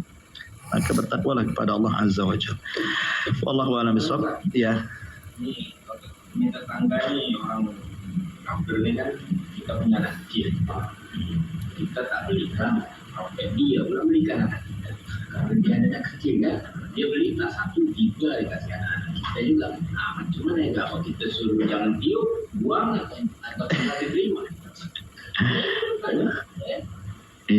Maka bertakwalah kepada Allah Azza wa Jalla. Wallahu a'lam bishawab. Ya. Ini tetangga nih orang kafir ini kan kita punya anak kecil. Kita tak belikan, sampai dia belum belikan anak kita. Karena dia anak kecil kan, dia beli tak 1, 3 dikasih anak kita juga. Aman cuma ya nggak mau kita suruh jangan tiup, buang atau tidak diterima.